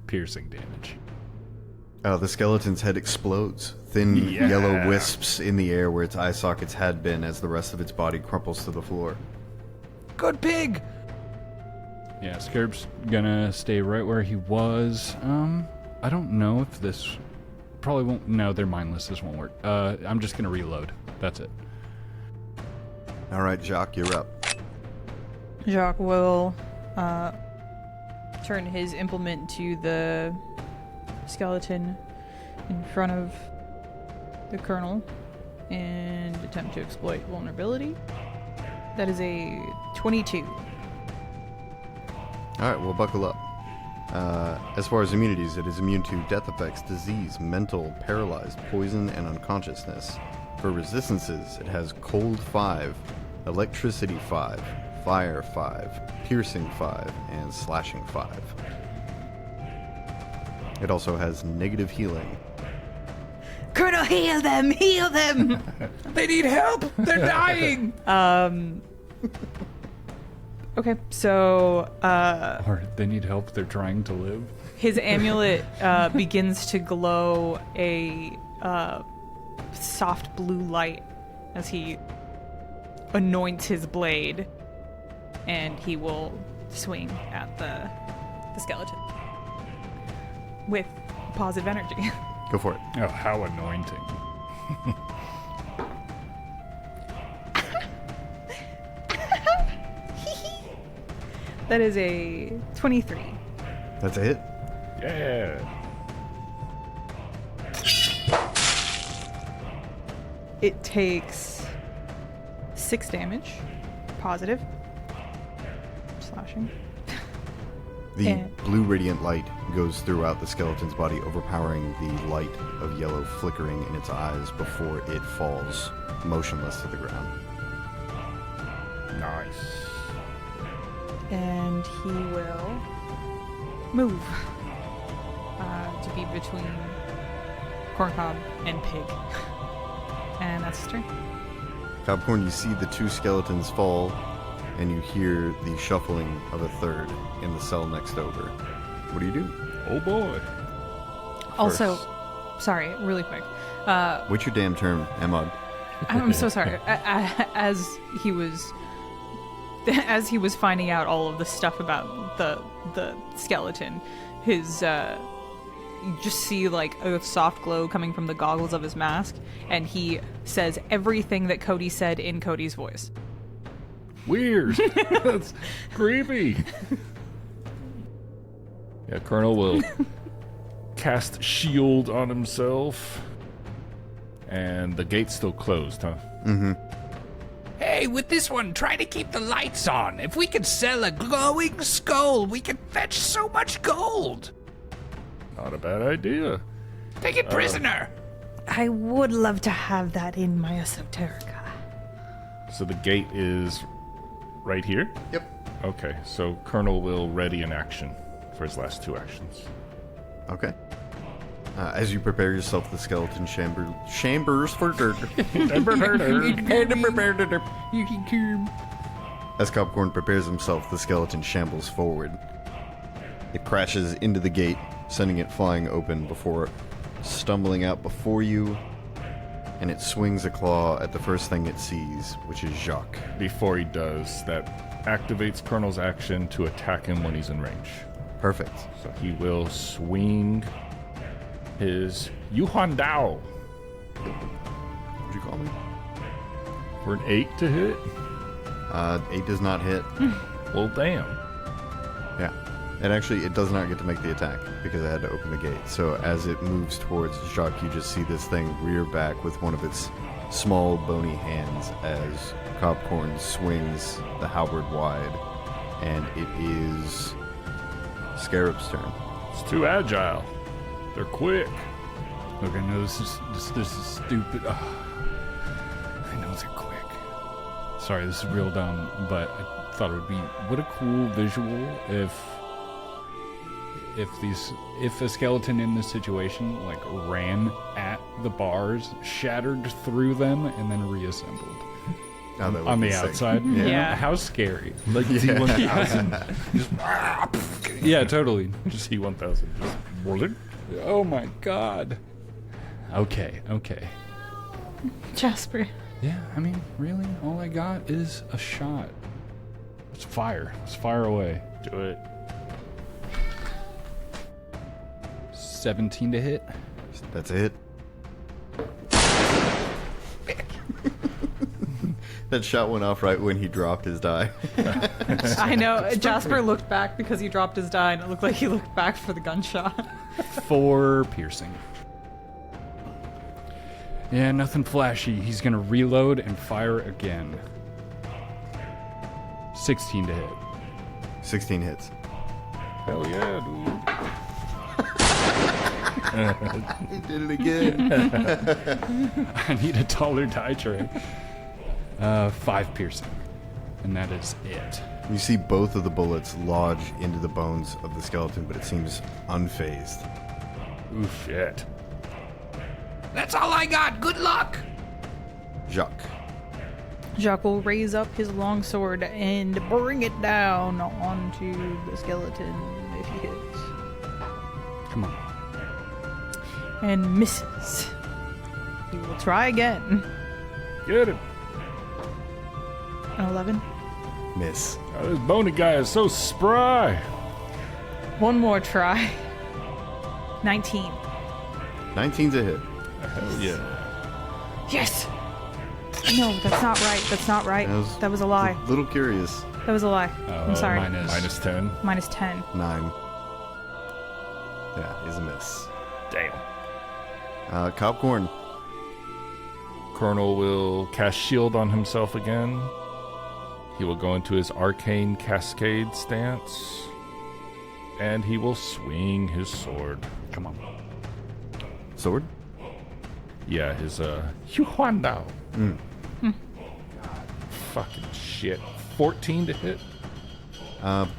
piercing damage. The skeleton's head explodes. Thin yellow wisps in the air where its eye sockets had been as the rest of its body crumples to the floor. Good pig! Yeah, Scarab's gonna stay right where he was. I don't know if this... Probably won't... No, they're mindless. This won't work. I'm just gonna reload. That's it. All right, Jacques, you're up. Jacques will turn his implement to the skeleton in front of the colonel and attempt to exploit vulnerability. That is a 22. All right, well, buckle up. As far as immunities, it is immune to death effects, disease, mental, paralyzed, poison, and unconsciousness. For resistances, it has cold 5, electricity 5, fire 5, piercing 5, and slashing 5. It also has negative healing. Colonel, heal them! Heal them! They need help. They're dying. Okay, so Or they need help. They're trying to live. his amulet begins to glow a soft blue light as he anoints his blade, and he will swing at the skeleton with positive energy. Go for it. Oh, how anointing. That is a 23. That's a hit. Yeah. It takes 6 damage, positive, slashing. The And- blue radiant light goes throughout the skeleton's body, overpowering the light of yellow flickering in its eyes before it falls motionless to the ground. Nice. And he will move to be between Corn Cob and Pig. And that's his turn. Cobcorn, you see the 2 skeletons fall, and you hear the shuffling of a third in the cell next over. What do you do? Oh boy. Also, sorry, really quick. What's your damn term, Emad? I'm so sorry. As he was finding out all of the stuff about the skeleton, his you just see like a soft glow coming from the goggles of his mask, and he says everything that Cody said in Cody's voice. Weird. That's creepy. Yeah, Colonel will cast shield on himself. And the gate's still closed, huh? Hey, with this one, try to keep the lights on. If we could sell a glowing skull, we could fetch so much gold. Not a bad idea. Take it prisoner. I would love to have that in my esoterica. So the gate is right here? Yep. Okay, so Colonel will ready an action for his last 2 actions. Okay. As you prepare yourself, the skeleton chambers for dirt. As Cobcorn prepares himself, the skeleton shambles forward. It crashes into the gate, sending it flying open before stumbling out before you, and it swings a claw at the first thing it sees, which is Jacques. Before he does, that activates Colonel's action to attack him when he's in range. Perfect. So he will swing his Yuhan Dao What'd you call me? for an 8 to hit. 8 does not hit. Well, damn. Yeah. And actually, it does not get to make the attack because I had to open the gate. So as it moves towards Jacques, you just see this thing rear back with one of its small bony hands as Cobcorn swings the halberd wide, and it is Scarab's turn. It's too agile. They're quick. Look, I know this is stupid. I know they're quick. Sorry, this is real dumb, but I thought it would be what a cool visual if a skeleton in this situation like ran at the bars, shattered through them, and then reassembled on the outside. Yeah. How scary! Like T-1000. Yeah, totally. Just T-1000. Just bullet. Oh my god. Okay. Jasper. Yeah, I mean, really, all I got is a shot. Let's fire. Let's fire away. Do it. 17 to hit. That's a hit. That shot went off right when he dropped his die. I know. Jasper looked back because he dropped his die, and it looked like he looked back for the gunshot. 4 piercing. Yeah, nothing flashy. He's gonna reload and fire again. 16 to hit. 16 hits. Hell yeah, dude. He did it again. I need a taller die tray. 5 piercing. And that is it. You see both of the bullets lodge into the bones of the skeleton, but it seems unfazed. Ooh, shit. That's all I got. Good luck. Jacques. Jacques will raise up his longsword and bring it down onto the skeleton if he hits. Come on. And misses. He will try again. Get him. An 11. Miss. Oh, this bony guy is so spry. One more try. 19. 19's a hit. Hell yeah. Yes! No, that's not right. That's not right. That was a lie. A little curious. That was a lie. I'm sorry. Minus 10. Minus 10. 9. Yeah, is a miss. Damn. Cobcorn. Colonel will cast shield on himself again. He will go into his arcane cascade stance. And he will swing his sword. Come on. Sword? Yeah, his Yuhuandao. Fucking shit. 14 to hit.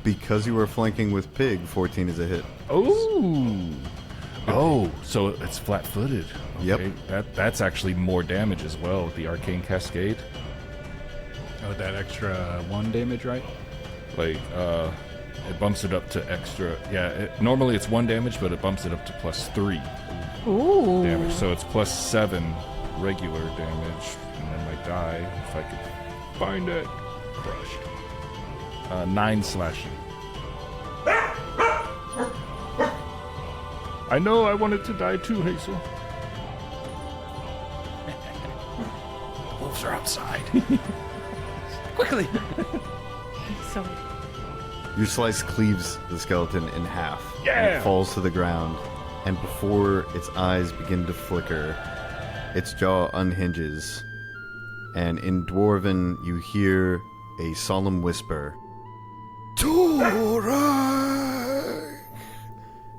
Because you were flanking with Pig, 14 is a hit. Oh, so it's flat-footed. Okay. Yep. That's actually more damage as well with the arcane cascade. Oh, that extra 1 damage, right? Like, it bumps it up to extra. Yeah, normally it's 1 damage, but it bumps it up to +3 Ooh. damage. So it's +7 regular damage, and then my die, if I could find it, crushed. 9 slashing. I know I wanted to die too, Hazel. The wolves are outside. Quickly. So Your slice cleaves the skeleton in half. Yeah! And it falls to the ground, and before its eyes begin to flicker, its jaw unhinges, and in Dwarven you hear a solemn whisper, Torag!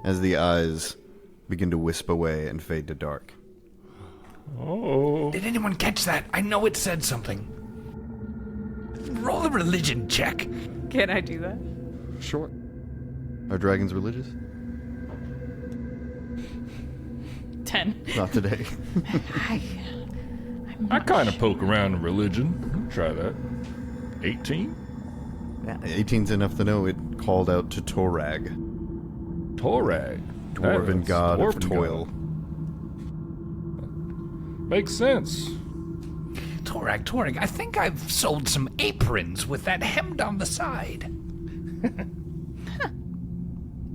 As the eyes begin to wisp away and fade to dark. Oh. Did anyone catch that? I know it said something. Roll a religion check. can I do that? Sure. Are dragons religious? 10. Not today. I kind of poke around in religion. Try that. 18? Yeah, 18's enough to know it called out to Torag, Torag. dwarven That's god of dwarven toil. god. Makes sense. Torag, I think I've sold some aprons with that hemmed on the side.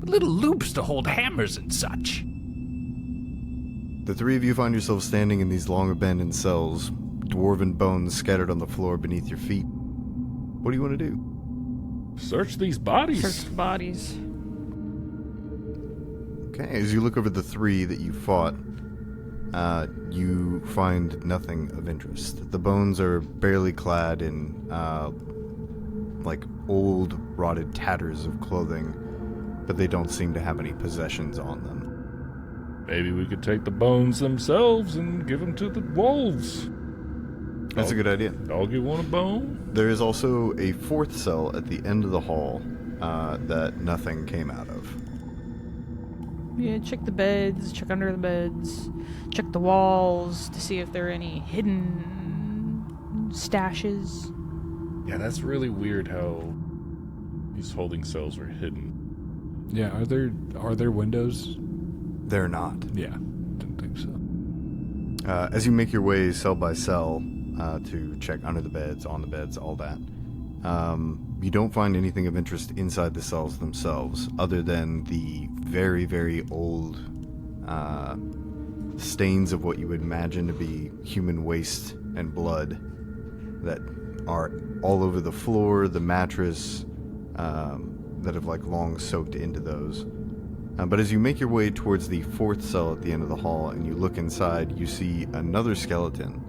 Little loops to hold hammers and such. The three of you find yourselves standing in these long abandoned cells, dwarven bones scattered on the floor beneath your feet. What do you want to do? Search these bodies. Search the bodies. Okay, as you look over the three that you fought, you find nothing of interest. The bones are barely clad in, like, old, rotted tatters of clothing, but they don't seem to have any possessions on them. Maybe we could take the bones themselves and give them to the wolves. That's a good idea. Doggy want a bone? There is also a fourth cell at the end of the hall that nothing came out of. Yeah, check the beds, check under the beds, check the walls to see if there are any hidden stashes. Yeah, that's really weird how these holding cells were hidden. Yeah, are there windows? They're not. Yeah, didn't think so. As you make your way cell by cell to check under the beds, on the beds, all that, you don't find anything of interest inside the cells themselves, other than the very, very old stains of what you would imagine to be human waste and blood that are all over the floor, the mattress, that have like long soaked into those. But as you make your way towards the fourth cell at the end of the hall and you look inside, you see another skeleton.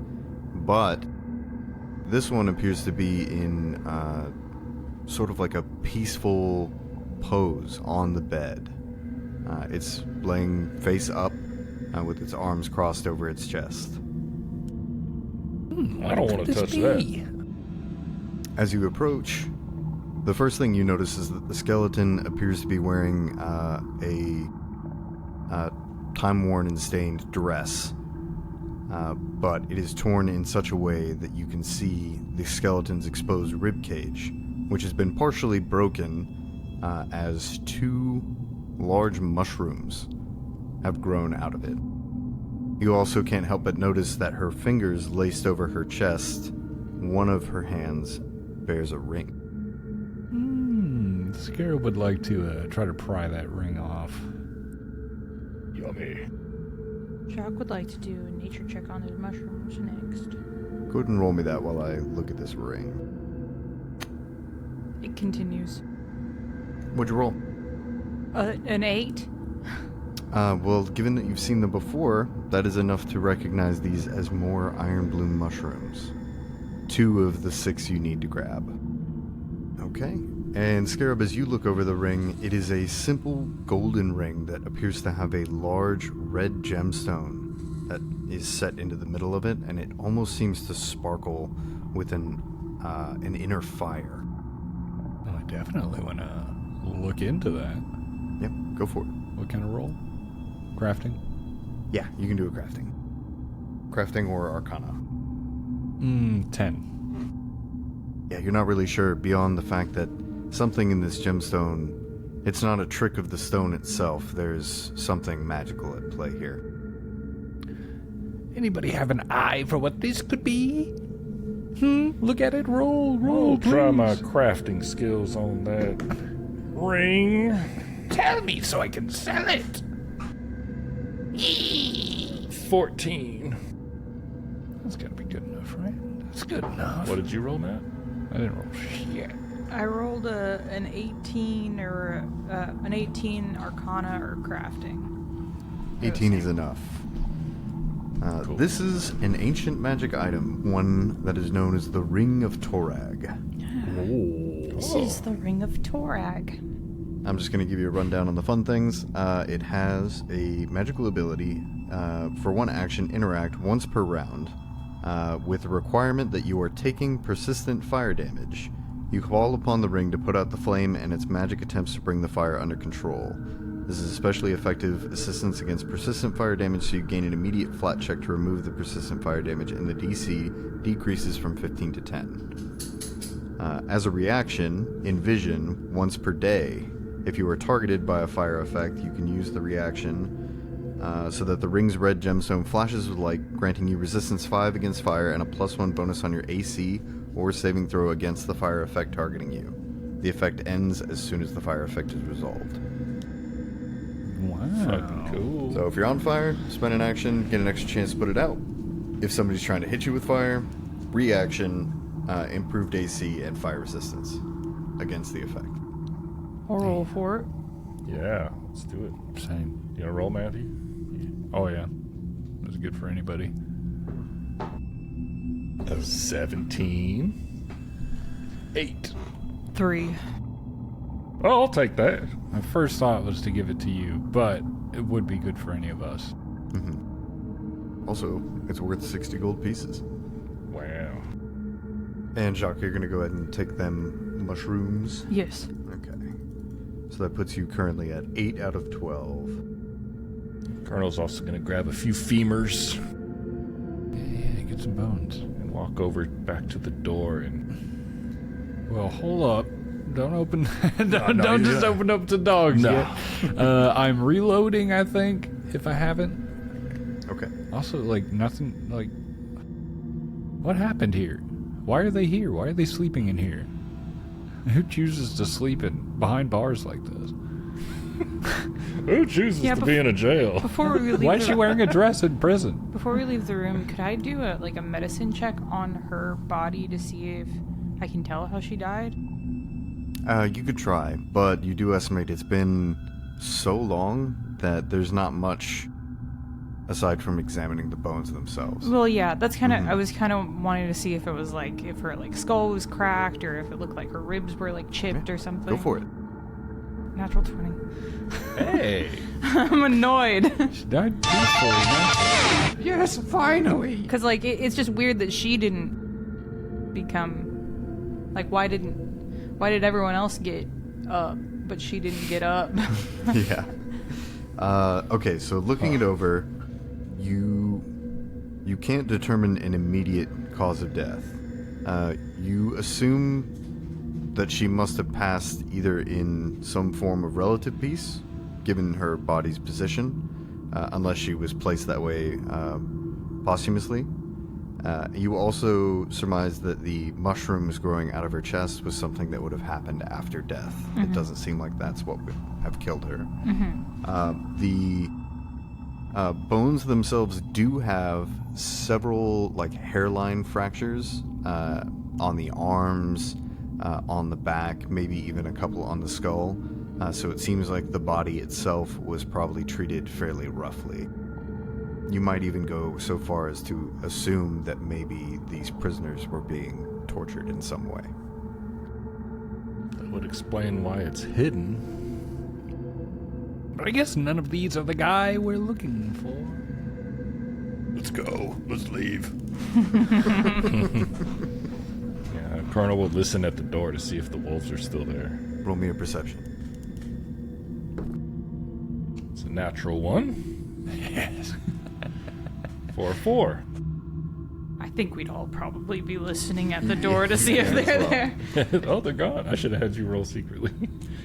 But this one appears to be in sort of like a peaceful pose on the bed. It's laying face up with its arms crossed over its chest. I don't want to touch that. As you approach, the first thing you notice is that the skeleton appears to be wearing a time-worn and stained dress. But it is torn in such a way that you can see the skeleton's exposed ribcage, which has been partially broken as two large mushrooms have grown out of it. You also can't help but notice that her fingers laced over her chest, one of her hands bears a ring. Scarab would like to try to pry that ring off. Yummy. Jock would like to do a nature check on those mushrooms next. Go ahead and roll me that while I look at this ring. It continues. What'd you roll? An 8? Well, given that you've seen them before, that is enough to recognize these as more iron bloom mushrooms. 2 of the 6 you need to grab. Okay. And Scarab, as you look over the ring, it is a simple golden ring that appears to have a large red gemstone that is set into the middle of it, and it almost seems to sparkle with an inner fire. Well, I definitely want to look into that. Yep, go for it. What kind of roll? Crafting? Yeah, you can do a crafting. Crafting or Arcana. 10. Yeah, you're not really sure beyond the fact that something in this gemstone, it's not a trick of the stone itself. There's something magical at play here. Anybody have an eye for what this could be? Look at it. Roll, I'll try my crafting skills on that ring. Tell me so I can sell it. 14. That's got to be good enough, right? That's good enough. What did you roll, Matt? I didn't roll shit. I rolled an 18 or an 18 Arcana or crafting. 18 is enough. Cool. This is an ancient magic item, one that is known as the Ring of Torag. This is the Ring of Torag. I'm just going to give you a rundown on the fun things. It has a magical ability for one action, interact once per round, with the requirement that you are taking persistent fire damage. You call upon the ring to put out the flame, and its magic attempts to bring the fire under control. This is especially effective assistance against persistent fire damage, so you gain an immediate flat check to remove the persistent fire damage, and the DC decreases from 15 to 10. As a reaction, in vision, once per day, if you are targeted by a fire effect, you can use the reaction so that the ring's red gemstone flashes with light, granting you resistance 5 against fire and a +1 bonus on your AC or saving throw against the fire effect targeting you. The effect ends as soon as the fire effect is resolved. Wow. Fucking cool. So if you're on fire, spend an action, get an extra chance to put it out. If somebody's trying to hit you with fire, reaction, improved AC and fire resistance against the effect. I'll roll for it. Yeah, let's do it. Same. You gonna roll, Matthew? Oh, yeah. Let's good for anybody. A 17. 8. 3. Oh, I'll take that. My first thought was to give it to you, but it would be good for any of us. Also, it's worth 60 gold pieces. Wow. And Jacques, you're going to go ahead and take them mushrooms. Yes. Okay. So that puts you currently at 8 out of 12. Colonel's also going to grab a few femurs Yeah, get some bones. and walk over back to the door and... Well, hold up. Don't open. No, don't just yeah. open up to dogs No. yet. I'm reloading, I think, if I haven't. Okay. Also, like, nothing, like... What happened here? Why are they here? Why are they sleeping in here? Who chooses to sleep behind bars like this? Who chooses Yeah, to be in a jail? Before we leave Why is she wearing a dress in prison? Before we leave the room, could I do a medicine check on her body to see if I can tell how she died? You could try, but you do estimate it's been so long that there's not much aside from examining the bones themselves. Well, yeah, that's kind of. I was kind of wanting to see if it was like if her skull was cracked or if it looked like her ribs were chipped or something. Go for it. Natural 20. Hey! I'm annoyed She died peacefully, naturally. Yes, finally. because it's just weird that she didn't become why did everyone else get up but she didn't get up? Yeah. Okay, so looking it over, you can't determine an immediate cause of death. You assume that she must have passed either in some form of relative peace, given her body's position, unless she was placed that way posthumously. You also surmise that the mushrooms growing out of her chest was something that would have happened after death. It doesn't seem like that's what would have killed her. The bones themselves do have several hairline fractures on the arms, on the back, maybe even a couple on the skull. So it seems like the body itself was probably treated fairly roughly. You might even go so far as to assume that maybe these prisoners were being tortured in some way. That would explain why it's hidden. But I guess none of these are the guy we're looking for. Let's go. Let's leave. Yeah, Colonel will listen at the door to see if the wolves are still there. Roll me a perception. It's a natural 1. Yes. 4. I think we'd all probably be listening at the door to see if they're there. Oh, they're gone. I should have had you roll secretly.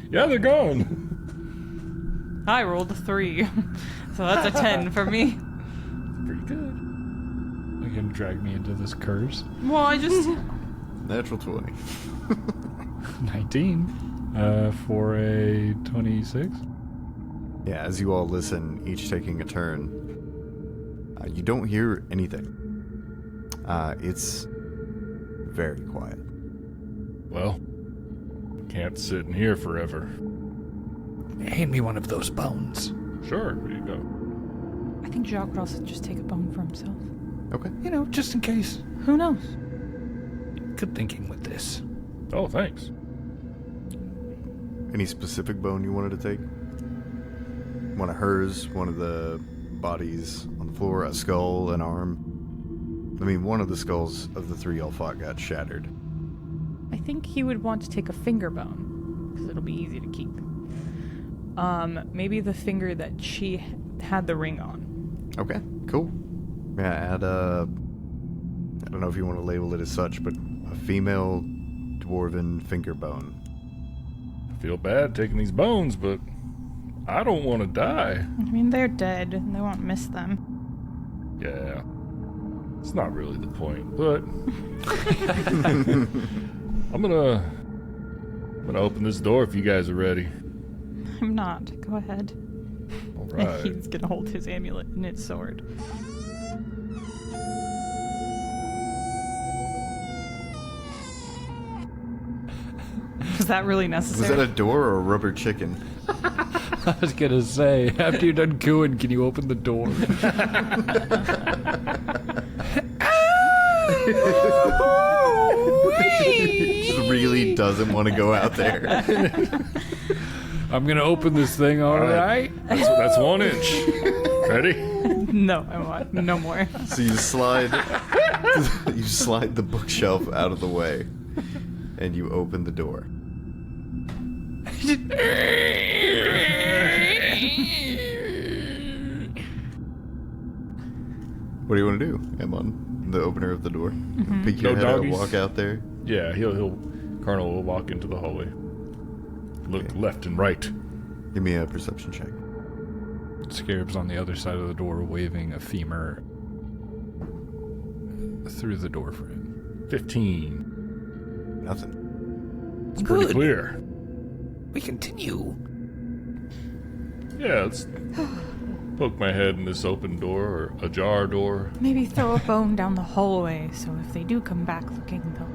Yeah, they're gone. I rolled a 3, so that's a 10 for me. Pretty good. Are you gonna drag me into this curse? Well, I just Natural 20. 19. For a 26. Yeah, as you all listen, each taking a turn, you don't hear anything. It's very quiet. Well, can't sit in here forever. Hand me one of those bones. Sure, here you go. I think Jacques would also just take a bone for himself. Okay. You know, just in case. Who knows? Good thinking with this. Oh, thanks. Any specific bone you wanted to take? One of hers, one of the bodies on the floor, a skull, an arm. I mean, one of the skulls of the 3 y'all fought got shattered. I think he would want to take a finger bone because it'll be easy to keep. Maybe the finger that she had the ring on. Okay, cool. Yeah, add a... I don't know if you want to label it as such, but a female dwarven finger bone. I feel bad taking these bones, but I don't want to die. I mean, they're dead, and they won't miss them. Yeah. It's not really the point, but I'm gonna open this door if you guys are ready. I'm not. Go ahead. All right. He's gonna hold his amulet and its sword. Was that really necessary? Was that a door or a rubber chicken? I was gonna say, after you're done cooing, can you open the door? Just really doesn't want to go out there. I'm gonna open this thing, all right? That's 1 inch. Ready? No, I won't. No more. So you slide the bookshelf out of the way, and you open the door. What do you want to do, Emad? The opener of the door. Peek your No head out, doggies? walk out there. Yeah, Colonel will walk into the hallway. Look left and right. Give me a perception check. Scarab's on the other side of the door, waving a femur through the door frame. 15. Nothing. It's pretty Good. clear. We continue. Yeah, let's poke my head in this open door or ajar door. Maybe throw a bone down the hallway so if they do come back looking, they'll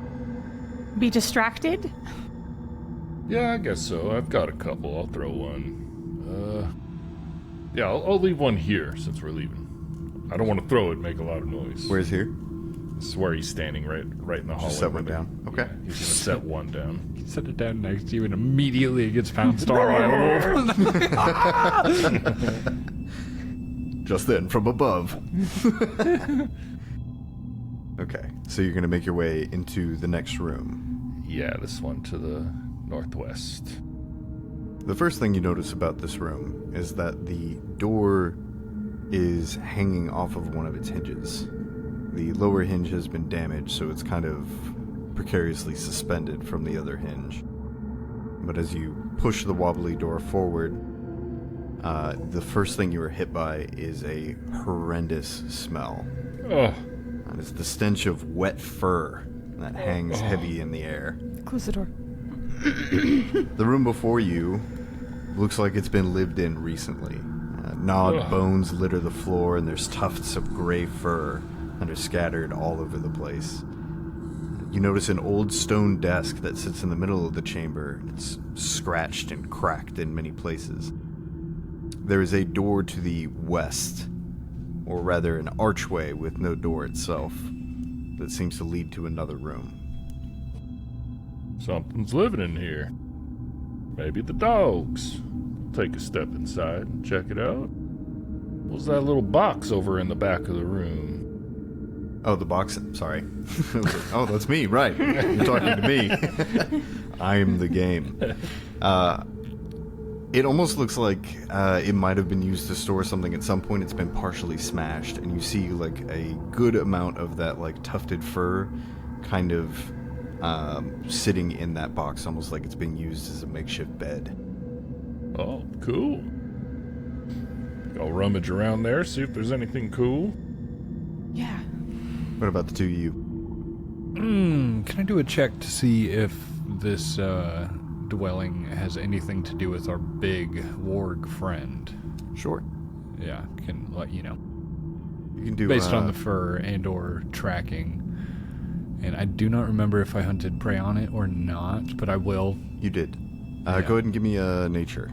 be distracted. Yeah, I guess so. I've got a couple. I'll throw one. Yeah, I'll leave one here since we're leaving. I don't want to throw it and make a lot of noise. Where's here? This is where he's standing, right in the hallway. Just set one window. down. Okay. Yeah, he's gonna set one down. Set it down next to you, and immediately it gets pounced on by a wolf. Just then, from above. Okay, so you're going to make your way into the next room. Yeah, this one to the northwest. The first thing you notice about this room is that the door is hanging off of one of its hinges. The lower hinge has been damaged, so it's kind of precariously suspended from the other hinge. But as you push the wobbly door forward, the first thing you are hit by is a horrendous smell. Oh, And it's the stench of wet fur that hangs heavy in the air. Close the door. The room before you looks like it's been lived in recently. Gnawed bones litter the floor, and there's tufts of gray fur that are scattered all over the place. You notice an old stone desk that sits in the middle of the chamber. It's scratched and cracked in many places. There is a door to the west, or rather an archway with no door itself, that seems to lead to another room. something's living in here. Maybe the dogs. Take a step inside and check it out. What's that little box over in the back of the room? Oh, the box. Sorry. Oh, that's me. Right. You're talking to me. I am the game. It almost looks like it might have been used to store something at some point. It's been partially smashed, and you see like a good amount of that like tufted fur kind of sitting in that box, almost like it's being used as a makeshift bed. Oh, cool. I'll rummage around there, see if there's anything cool. Yeah. What about the two of you? Can I do a check to see if this dwelling has anything to do with our big warg friend? Sure. Yeah, can let you know. You can do Based on the fur and or tracking. And I do not remember if I hunted prey on it or not, but I will. You did. Yeah. Go ahead and give me a nature.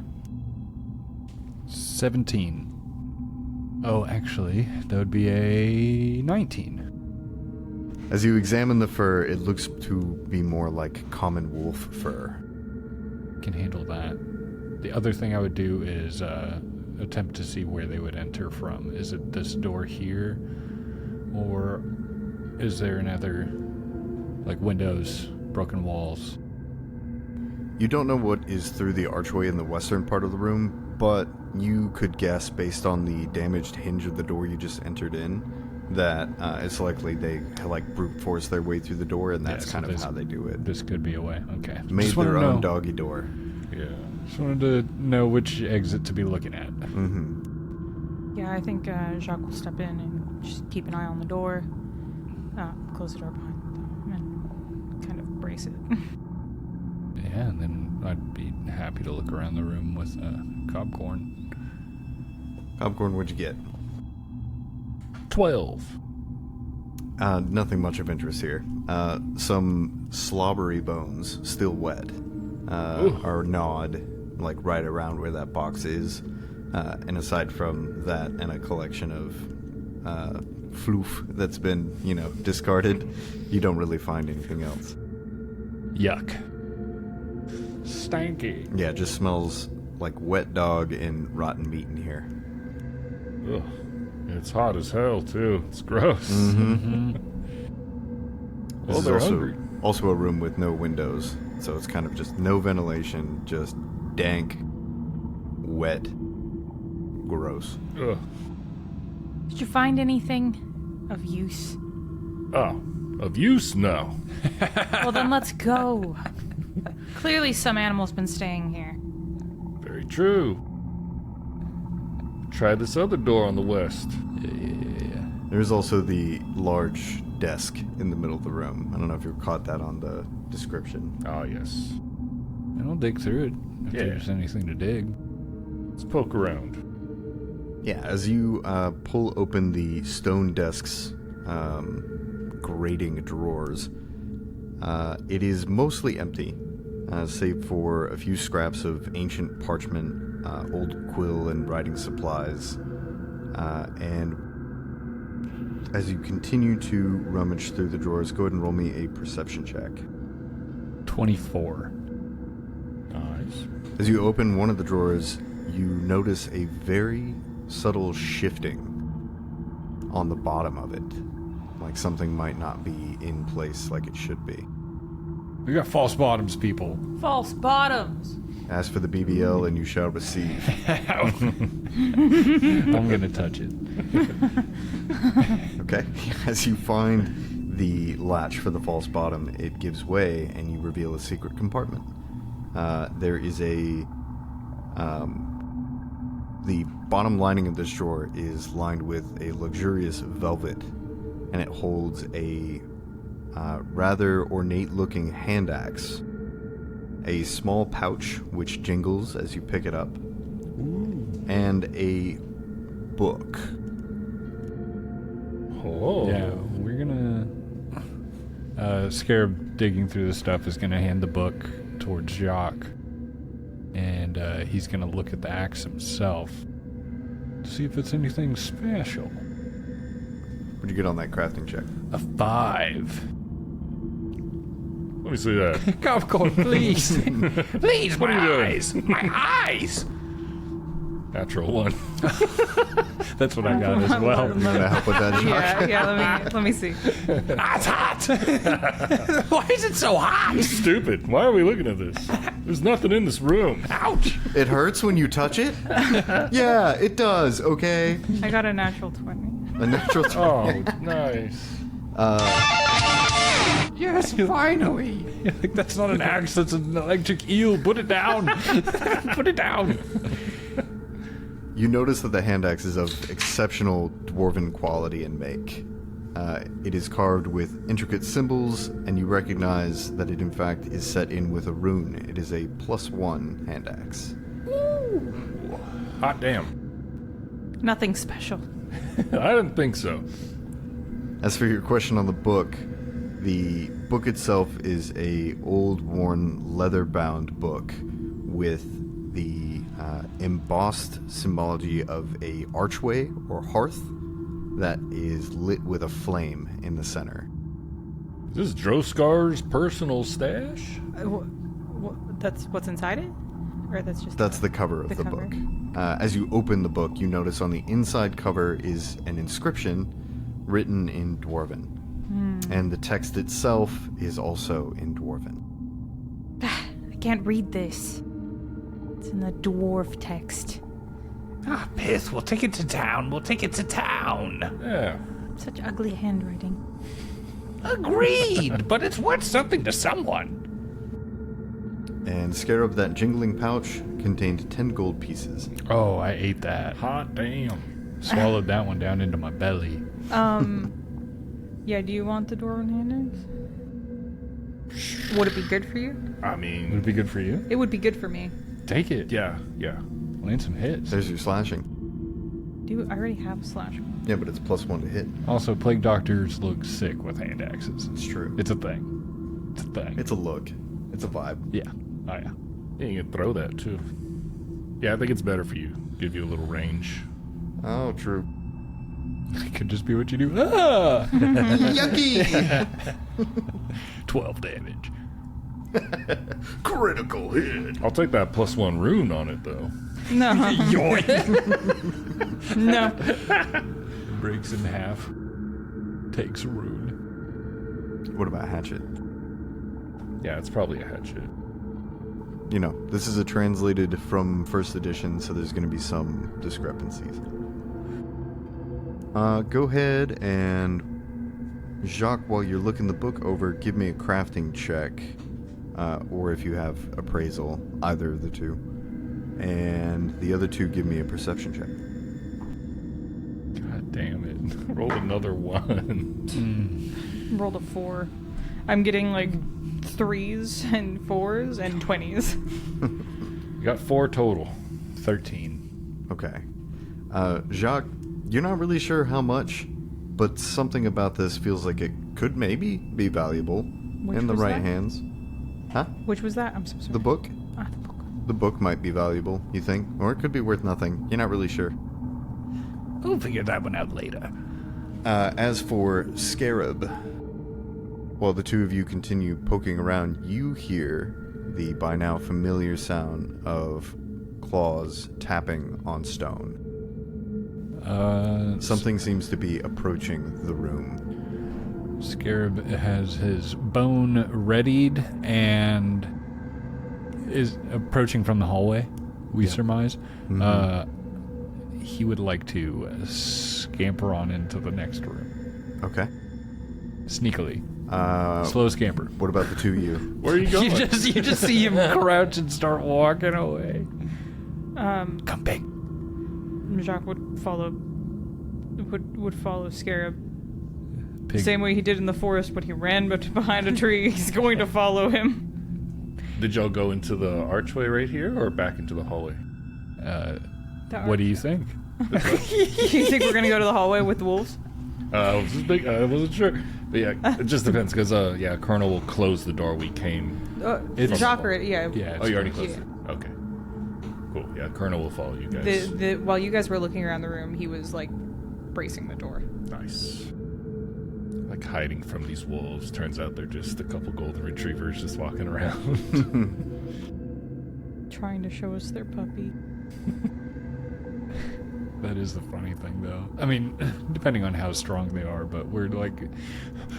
17. Oh, actually, that would be a 19. As you examine the fur, it looks to be more like common wolf fur. Can handle that. The other thing I would do is attempt to see where they would enter from. Is it this door here? Or is there another, like windows, broken walls? You don't know what is through the archway in the western part of the room, but you could guess based on the damaged hinge of the door you just entered in that it's likely they like brute force their way through the door, and that's kind of how they do it. This could be a way. Okay. Made Just wanted their to own know- doggy door. Yeah. Just wanted to know which exit to be looking at. Mm-hmm. Yeah, I think Jacques will step in and just keep an eye on the door. Close the door behind them and kind of brace it. Yeah, and then I'd be happy to look around the room with Cobcorn. Popcorn, what'd you get? 12. Nothing much of interest here. Some slobbery bones, still wet, are gnawed like right around where that box is. And aside from that and a collection of floof that's been, discarded, you don't really find anything else. Yuck. Stanky. Yeah, it just smells like wet dog and rotten meat in here. Ugh. It's hot as hell, too. It's gross. Mm-hmm. Well, This they're is hungry. also a room with no windows, so it's kind of just no ventilation, just dank, wet, gross. Ugh. Did you find anything of use? Oh, of use? No. Well, then let's go. Clearly some animal's been staying here. Very true. Try this other door on the west. Yeah. There's also the large desk in the middle of the room. I don't know if you caught that on the description. Ah, yes. I'll dig through it if Yeah. there's anything to dig. Let's poke around. Yeah, as you pull open the stone desk's grating drawers, it is mostly empty, save for a few scraps of ancient parchment, old quill and writing supplies. And as you continue to rummage through the drawers, go ahead and roll me a perception check. 24. Nice. As you open one of the drawers, you notice a very subtle shifting on the bottom of it. Like something might not be in place like it should be. We got false bottoms, people. False bottoms. Ask for the BBL and you shall receive. I'm gonna touch it. Okay. As you find the latch for the false bottom, it gives way and you reveal a secret compartment. There is the bottom lining of this drawer is lined with a luxurious velvet, and it holds a rather ornate-looking hand axe, a small pouch which jingles as you pick it up, and a book. Oh. Yeah, we're gonna... Scarab digging through the stuff is gonna hand the book towards Rioq. And he's gonna look at the axe himself to see if it's anything special. What'd you get on that crafting check? A 5. Let me see that. Golf cart, please. Please, What are you my doing? eyes! My eyes! Natural one. That's what I got as well. You gonna help with that, Jacques? Yeah, let me see. That's hot! Why is it so hot? Stupid. Why are we looking at this? There's nothing in this room. Ouch! It hurts when you touch it? Yeah, it does, okay? I got a natural 20. A natural Oh, nice. Yes, finally. Like, that's not an axe, that's an electric eel. Put it down. Put it down. You notice that the hand axe is of exceptional dwarven quality and make. It is carved with intricate symbols, and you recognize that it in fact is set in with a rune. It is a +1 hand axe. Hot damn. Nothing special. I didn't think so. As for your question on the book itself is a old, worn, leather-bound book with the embossed symbology of a archway or hearth that is lit with a flame in the center. Is this Droskar's personal stash? That's what's inside it? Or that's just... That's the cover of The the cover. book. As you open the book, you notice on the inside cover is an inscription written in Dwarven. And the text itself is also in Dwarven. I can't read this. It's in the dwarf text. Ah, piss, we'll take it to town. We'll take it to town. Yeah. Such ugly handwriting. Agreed, but it's worth something to someone. And Scarab, that jingling pouch contained 10 gold pieces. Oh, I ate that. Hot damn. Swallowed that one down into my belly. Yeah, do you want the dwarven hand axe? Would it be good for you? I Would mean, it be good for you? It would be good for me. Take it. yeah. Land some hits. There's your slashing. I already have a slash one. Yeah, but it's +1 to hit. Also, plague doctors look sick with hand axes. It's true. It's a thing. It's a thing. It's a look. It's a vibe. Yeah. Oh, yeah. You can throw that too. Yeah, I think it's better for you. Give you a little range. Oh, true. It could just be what you do. Ah! Yucky! 12 damage. Critical hit. I'll take that +1 rune on it, though. No. No. Breaks in half. Takes a rune. What about hatchet? Yeah, it's probably a hatchet. You know, this is a translated from first edition, so there's going to be some discrepancies. Go ahead and, Jacques, while you're looking the book over, give me a crafting check, or if you have appraisal, either of the two. And the other two, give me a perception check. God damn it. Rolled another 1. Rolled a 4. I'm getting like 3s and 4s and 20s. You got 4 total. 13. Okay. Jacques, you're not really sure how much, but something about this feels like it could maybe be valuable Which in the was right that? hands. Huh? Which was that? I'm so sorry. The book? Ah, the book. The book might be valuable, you think? Or it could be worth nothing. You're not really sure. We'll figure that one out later. As for Scarab, while the two of you continue poking around, you hear the by now familiar sound of claws tapping on stone. Something seems to be approaching the room. Scarab has his bone readied and is approaching from the hallway, we surmise. He would like to scamper on into the next room. Okay. Sneakily. Uh, Slow scamper. What about the two of you? Where are you going? You just see him crouch and start walking away. Come back. Jacques would follow Scarab. Pig. Same way he did in the forest when he ran behind a tree. He's going to follow him. Did y'all go into the archway right here or back into the hallway? What do you think? You think we're gonna go to the hallway with the wolves? I wasn't sure. But yeah, it just depends because, Colonel will close the door we came. It's- Jacques, yeah. Yeah. Oh, you already closed Yeah. it? Okay. Cool. Yeah, Colonel will follow you guys. While you guys were looking around the room, he was like bracing the door. Nice. Like hiding from these wolves. Turns out they're just a couple golden retrievers just walking around. Trying to show us their puppy. That is the funny thing, though. I mean, depending on how strong they are, but we're like,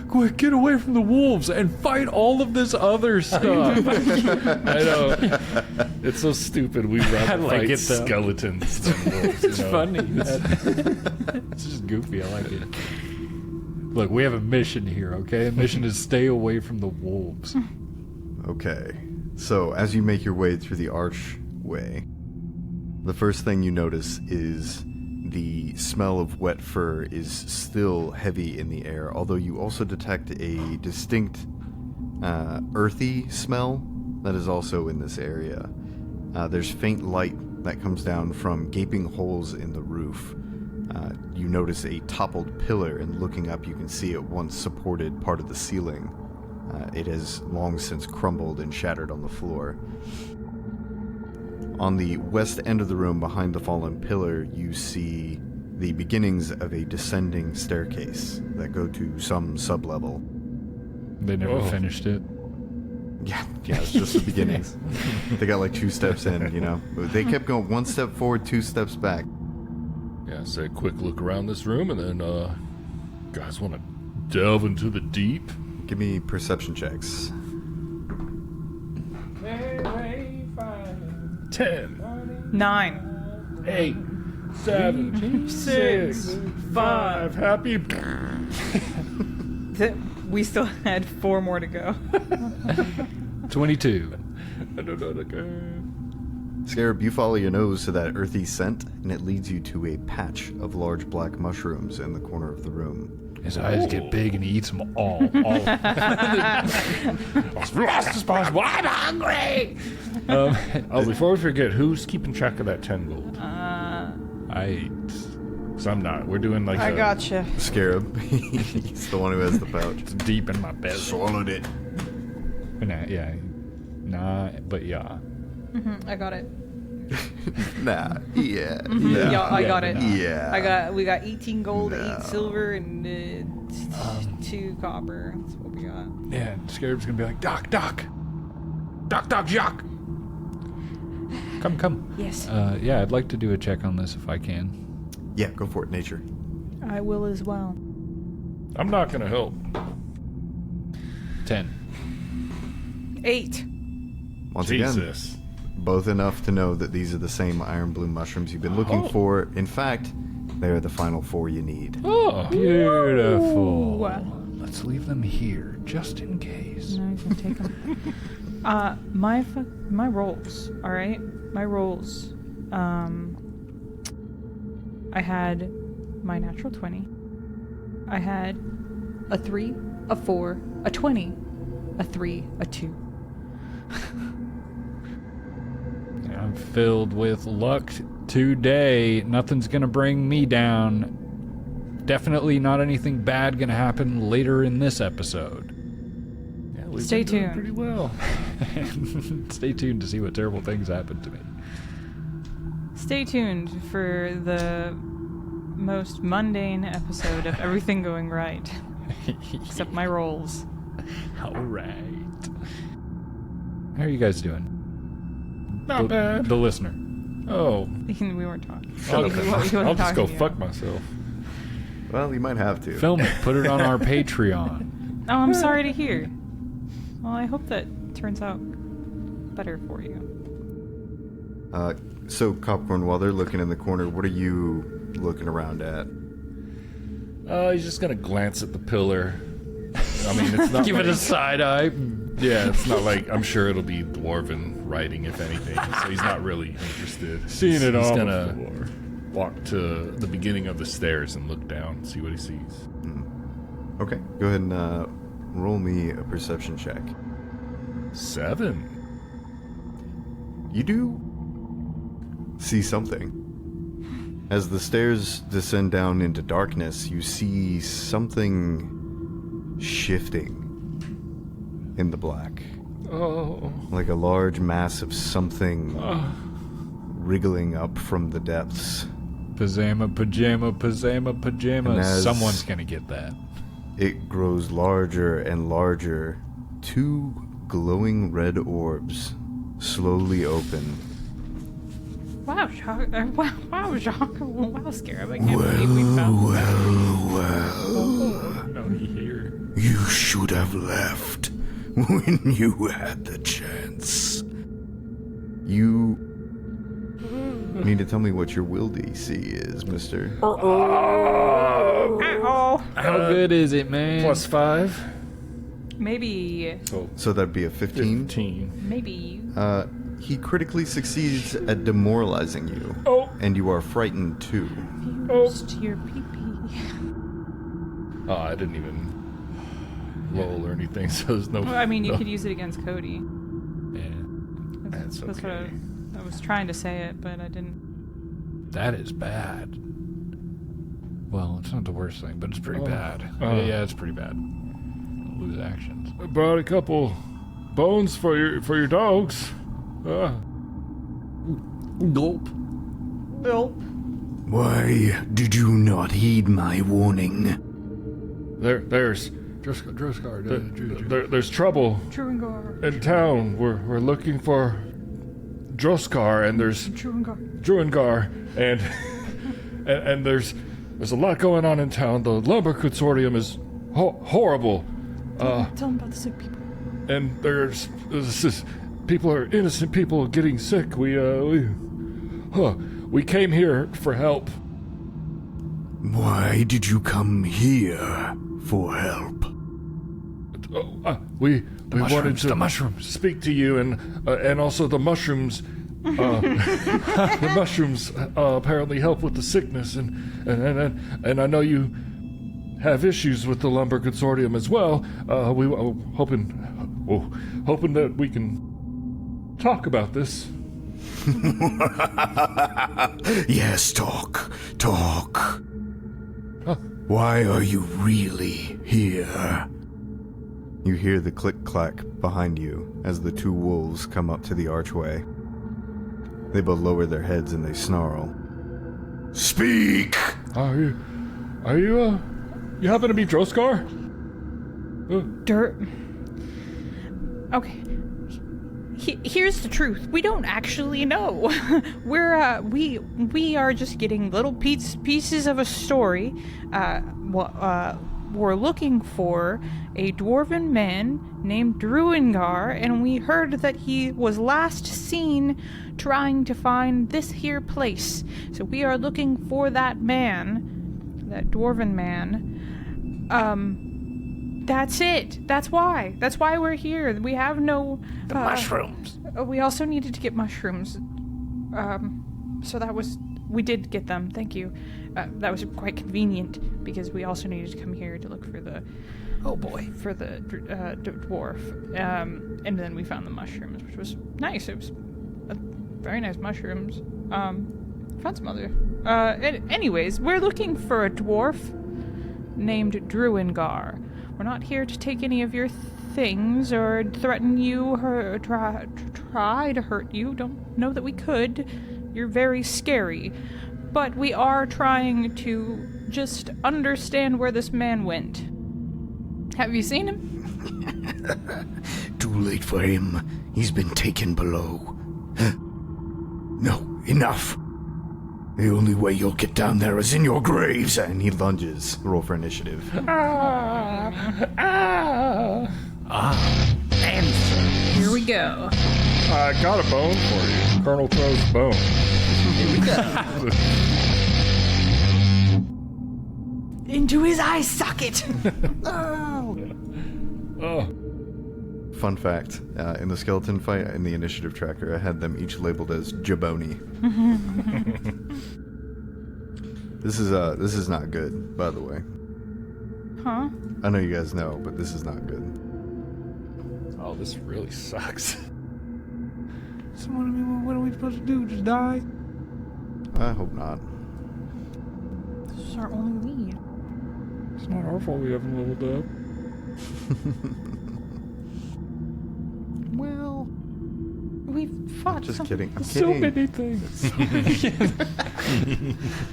quick, get away from the wolves and fight all of this other stuff. I know. It's so stupid. We'd rather like fight it, though. skeletons than wolves. It's you know? funny. It's just goofy. I like it. Look, we have a mission here, okay? The mission is stay away from the wolves. Okay. So, as you make your way through the archway, the first thing you notice is the smell of wet fur is still heavy in the air, although you also detect a distinct earthy smell that is also in this area. There's faint light that comes down from gaping holes in the roof. You notice a toppled pillar, and looking up you can see it once supported part of the ceiling. It has long since crumbled and shattered on the floor. On the west end of the room, behind the fallen pillar, you see the beginnings of a descending staircase that go to some sub-level. They never finished it. Yeah, it's just the beginnings. They got like 2 steps in, you know. They kept going 1 step forward, 2 steps back. Yeah, so a quick look around this room, and then, guys want to delve into the deep? Give me perception checks. 10, 9. 8, 7, 6, 5. Happy. We still had 4 more to go. 22. I don't know the game. Scarab, you follow your nose to that earthy scent, and it leads you to a patch of large black mushrooms in the corner of the room. His eyes get big and he eats them all. As fast as possible. I'm hungry! Before we forget, who's keeping track of that 10 gold? Because I'm not. We're doing like I gotcha. Scarab, he's the one who has the pouch. It's deep in my belly. Swallowed it. But yeah. I got it. Nah, yeah. Yeah, I got it. Yeah. We got 18 gold, 8 silver, and 2 copper. That's what we got. Yeah, and Scarab's gonna be like, Doc, Jacques. Come. Yes. Yeah, I'd like to do a check on this if I can. Yeah, go for it, nature. I will as well. I'm not gonna help. 10. 8. Once again, Jesus. both enough to know that these are the same iron blue mushrooms you've been looking for. In fact, they're the final 4 you need. Oh, Beautiful. Ooh. Let's leave them here, just in case. No, you can take them. My rolls, all right? My rolls. I had my natural 20. I had a 3, a 4, a 20, a 3, a 2. I'm filled with luck today. Nothing's gonna bring me down. Definitely not anything bad gonna happen later in this episode. yeah, we've Stay been doing tuned. pretty well. Stay tuned to see what terrible things happen to me. Stay tuned for the most mundane episode of everything going right. Except my rolls. All right. How are you guys doing? Not bad. The listener. Oh, We weren't talking. I'll, He wasn't I'll just talking go to you. fuck myself. Well, you might have to. Film it. Put it on our Patreon. Oh, I'm sorry to hear. Well, I hope that turns out better for you. So, Popcorn, while they're looking in the corner, what are you looking around at? He's just gonna glance at the pillar. I mean, it's not Give like, it a side eye. Yeah, it's not like I'm sure it'll be dwarven writing, if anything. So he's not really interested. Seen it He's all gonna before. walk to the beginning of the stairs and look down, see what he sees. Okay, go ahead and roll me a perception check. 7. You do see something. As the stairs descend down into darkness, you see something shifting in the black. Oh. Like a large mass of something wriggling up from the depths. Pajama. And as- Someone's gonna get that. It grows larger and larger. 2 glowing red orbs slowly open. Wow, Jacques. Wow, Jacques. Wow, Scarab. I can't believe we found No, he here. You should have left when you had the chance. You need to tell me what your will DC is, mister. Ow. How good is it, man? +5. Maybe. So that'd be a 15. 15. Maybe. He critically succeeds at demoralizing you. Oh. And you are frightened too. Used your pee-pee. Oh, I didn't even roll or anything, so there's no... Well, I mean, you no. could use it against Cody. Yeah. That's What okay. I was trying to say it, but I didn't. That is bad. Well, it's not the worst thing, but it's pretty bad. Yeah, it's pretty bad. Lose actions. I brought a couple bones for your dogs. Gulp. Why did you not heed my warning? There's Droskar. there's trouble Truengar. in town. We're looking for Droskar, and there's Druengar, and there's a lot going on in town. The lumber consortium is horrible. Tell them about the sick people. And there's innocent people getting sick. We came here for help. Why did you come here for help? We wanted to the mushrooms. speak to you, and also the mushrooms. The mushrooms apparently help with the sickness, and I know you have issues with the lumber consortium as well. We were hoping that we can talk about this. Yes, talk. Why are you really here? You hear the click-clack behind you as the 2 wolves come up to the archway. They both lower their heads and they snarl. Speak! You happen to be Droskar? Dirt. Okay. Here's the truth. We don't actually know. We are just getting little pieces of a story. We're looking for a dwarven man named Druengar, and we heard that he was last seen trying to find this here place. So we are looking for that man, that dwarven man. That's it. That's why. That's why we're here. We have no... The mushrooms. We also needed to get mushrooms. So that was... We did get them. Thank you. That was quite convenient because we also needed to come here to look for the... Oh boy. For the dwarf. And then we found the mushrooms, which was nice. It was very nice mushrooms. Found some other... anyways, we're looking for a dwarf named Druengar. We're not here to take any of your things or threaten you or try to hurt you. Don't know that we could. You're very scary. But we are trying to just understand where this man went. Have you seen him? Too late for him. He's been taken below. No, enough. The only way you'll get down there is in your graves. And he lunges. Roll for initiative. Answer. Here we go. I got a bone for you. Colonel throws a bone. Here we go. Into his eye socket. Oh. Fun fact, in the skeleton fight, in the initiative tracker, I had them each labeled as Jaboni. This is not good, by the way. Huh? I know you guys know, but this is not good. Oh, this really sucks. So what are we supposed to do? Just die? I hope not. This is our only lead. It's not our fault we haven't leveled up. Well, we've fought Just kidding. I'm So kidding. many things.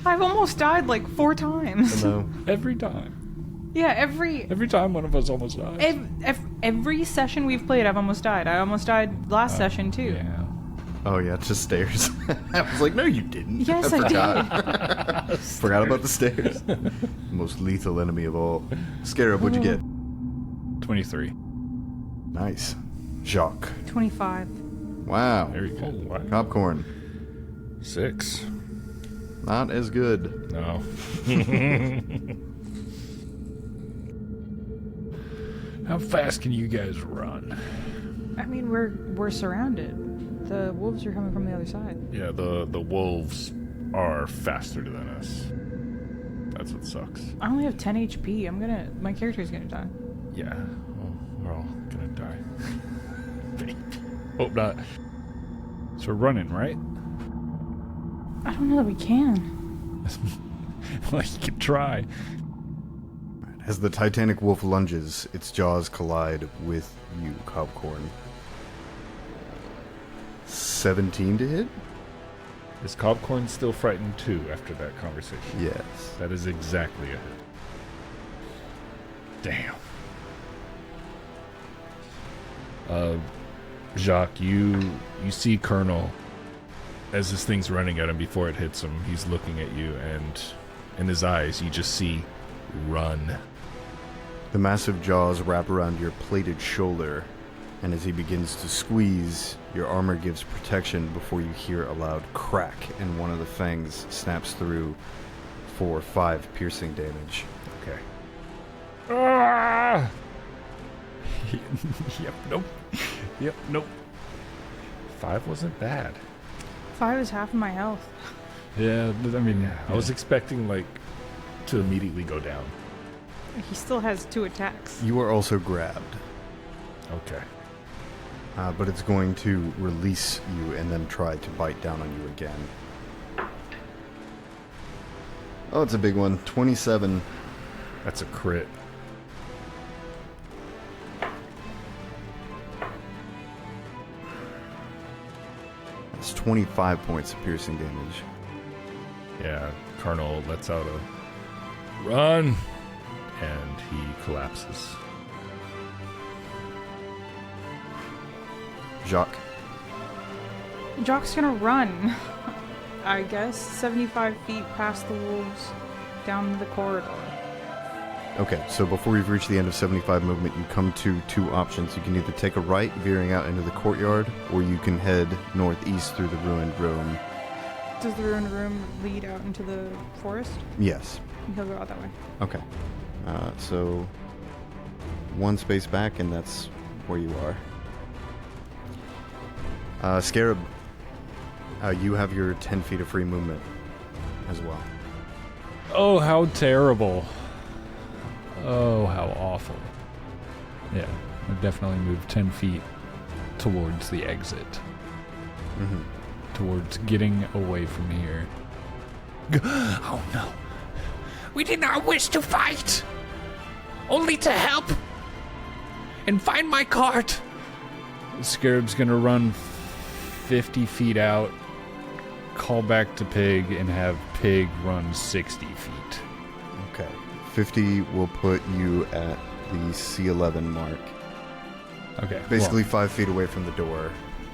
I've almost died like 4 times. Hello. Every time. Yeah, every Every time one of us almost dies. every session we've played, I've almost died. I almost died last session too. Yeah. Oh yeah, it's just stairs. I was like, no, you didn't. Yes, I did. Forgot about the stairs. Most lethal enemy of all. Scarab, what'd you get? 23. Nice. Jacques. 25. Wow. Very good. Wow. Popcorn. 6. Not as good. No. How fast can you guys run? I mean, we're surrounded. The wolves are coming from the other side. Yeah, the wolves are faster than us. That's what sucks. I only have 10 HP. My character's gonna die. Yeah. Well, we're all gonna die. Hope not. So we're running, right? I don't know that we can. Well, you can try. As the Titanic wolf lunges, its jaws collide with you, Cobcorn. 17 to hit? Is Cobcorn still frightened too after that conversation? Yes. That is exactly it. Damn. Jacques, you see Colonel as this thing's running at him before it hits him. He's looking at you, and in his eyes, you just see run. The massive jaws wrap around your plated shoulder, and as he begins to squeeze, your armor gives protection before you hear a loud crack, and one of the fangs snaps through for 5 piercing damage. Okay. Ah! Yep, nope. 5 wasn't bad. 5 is half of my health. Yeah, I mean, I was expecting, to immediately go down. He still has 2 attacks. You are also grabbed, Okay. but it's going to release you and then try to bite down on you again. Oh, it's a big one. 27. That's a crit. That's 25 points of piercing damage. Yeah, Colonel lets out a run, and he collapses. Jacques. Jock's gonna run, I guess, 75 feet past the wolves down the corridor. Okay, so before you've reached the end of 75 movement, you come to two options. You can either take a right, veering out into the courtyard, or you can head northeast through the ruined room. Does the ruined room lead out into the forest? Yes. He'll go out that way. Okay. So one space back, and that's where you are. Scarab, you have your 10 feet of free movement as well. Oh, how terrible. Oh, how awful. Yeah, I definitely moved 10 feet towards the exit. Mm-hmm. Towards getting away from here. Oh no. We did not wish to fight. Only to help. And find my cart. Scarab's gonna run 50 feet out, call back to Pig, and have Pig run 60 feet. Okay. 50 will put you at the C11 mark. Okay. Basically 5 feet away from the door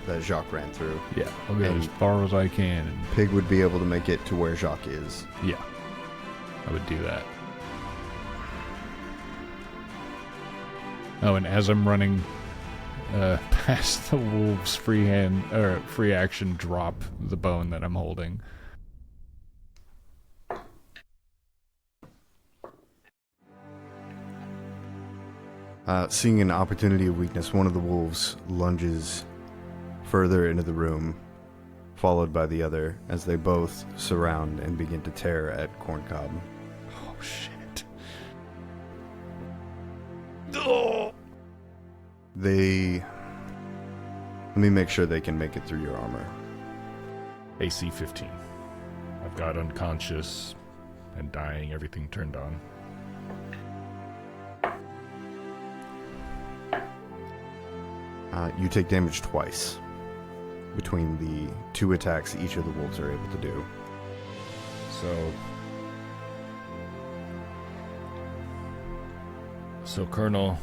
that Jacques ran through. Yeah, I'll go And as far as I can. And Pig would be able to make it to where Jacques is. yeah, I would do that. Oh, and as I'm running past the wolves, free action drop the bone that I'm holding. Seeing an opportunity of weakness, one of the wolves lunges further into the room, followed by the other, as they both surround and begin to tear at Corn Cobb. Oh, shit. Let me make sure they can make it through your armor. AC 15. I've got unconscious and dying, everything turned on. You take damage twice between the two attacks each of the wolves are able to do. So Colonel,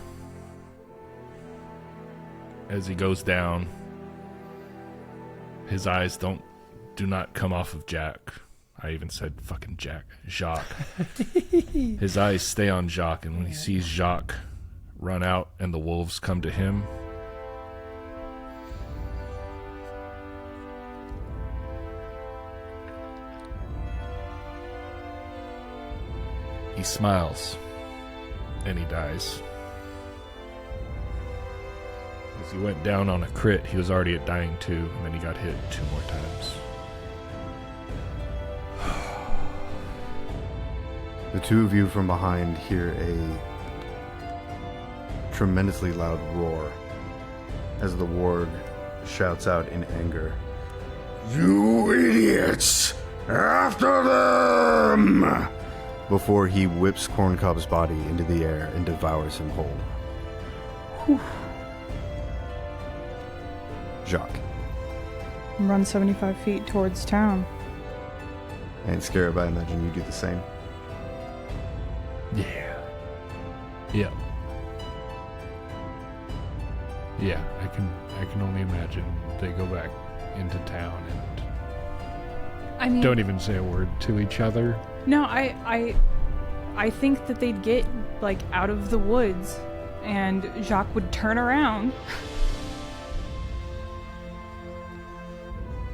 as he goes down, his eyes do not come off of Jack. I even said fucking Jacques. His eyes stay on Jacques, and when he sees Jacques run out and the wolves come to him, he smiles, and he dies. As he went down on a crit, he was already at dying 2, and then he got hit 2 more times. The two of you from behind hear a tremendously loud roar as the warg shouts out in anger. You idiots! After them! Before he whips Corncobb's body into the air and devours him whole. Whew. Jacques. Run 75 feet towards town. And Scarab, I imagine you do the same. Yeah. Yeah. Yeah, I can only imagine they go back into town and I mean, don't even say a word to each other. No, I think that they'd get like out of the woods, and Jacques would turn around,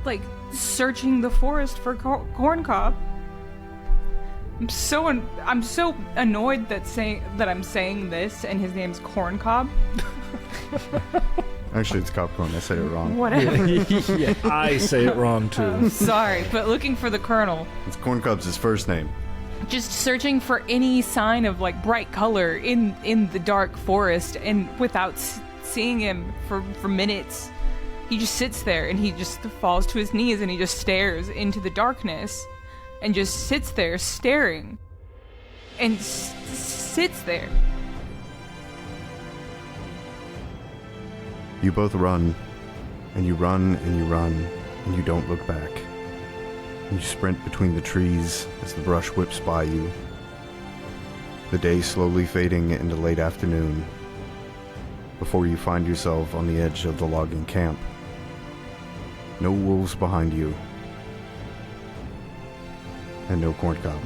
like searching the forest for Corn Cobb. I'm so annoyed that I'm saying this, and his name's Corn Cobb. Actually, it's Copcorn. I said it wrong. Whatever. Yeah, I say it wrong too. I'm sorry, but looking for the Colonel. It's Corncobb's his first name. Just searching for any sign of like bright color in the dark forest, and without seeing him for minutes, he just sits there and he just falls to his knees and he just stares into the darkness and just sits there staring and sits there. You both run, and you run, and you run, and you don't look back. You sprint between the trees as the brush whips by you. The day slowly fading into late afternoon before you find yourself on the edge of the logging camp. No wolves behind you, and no corn cob.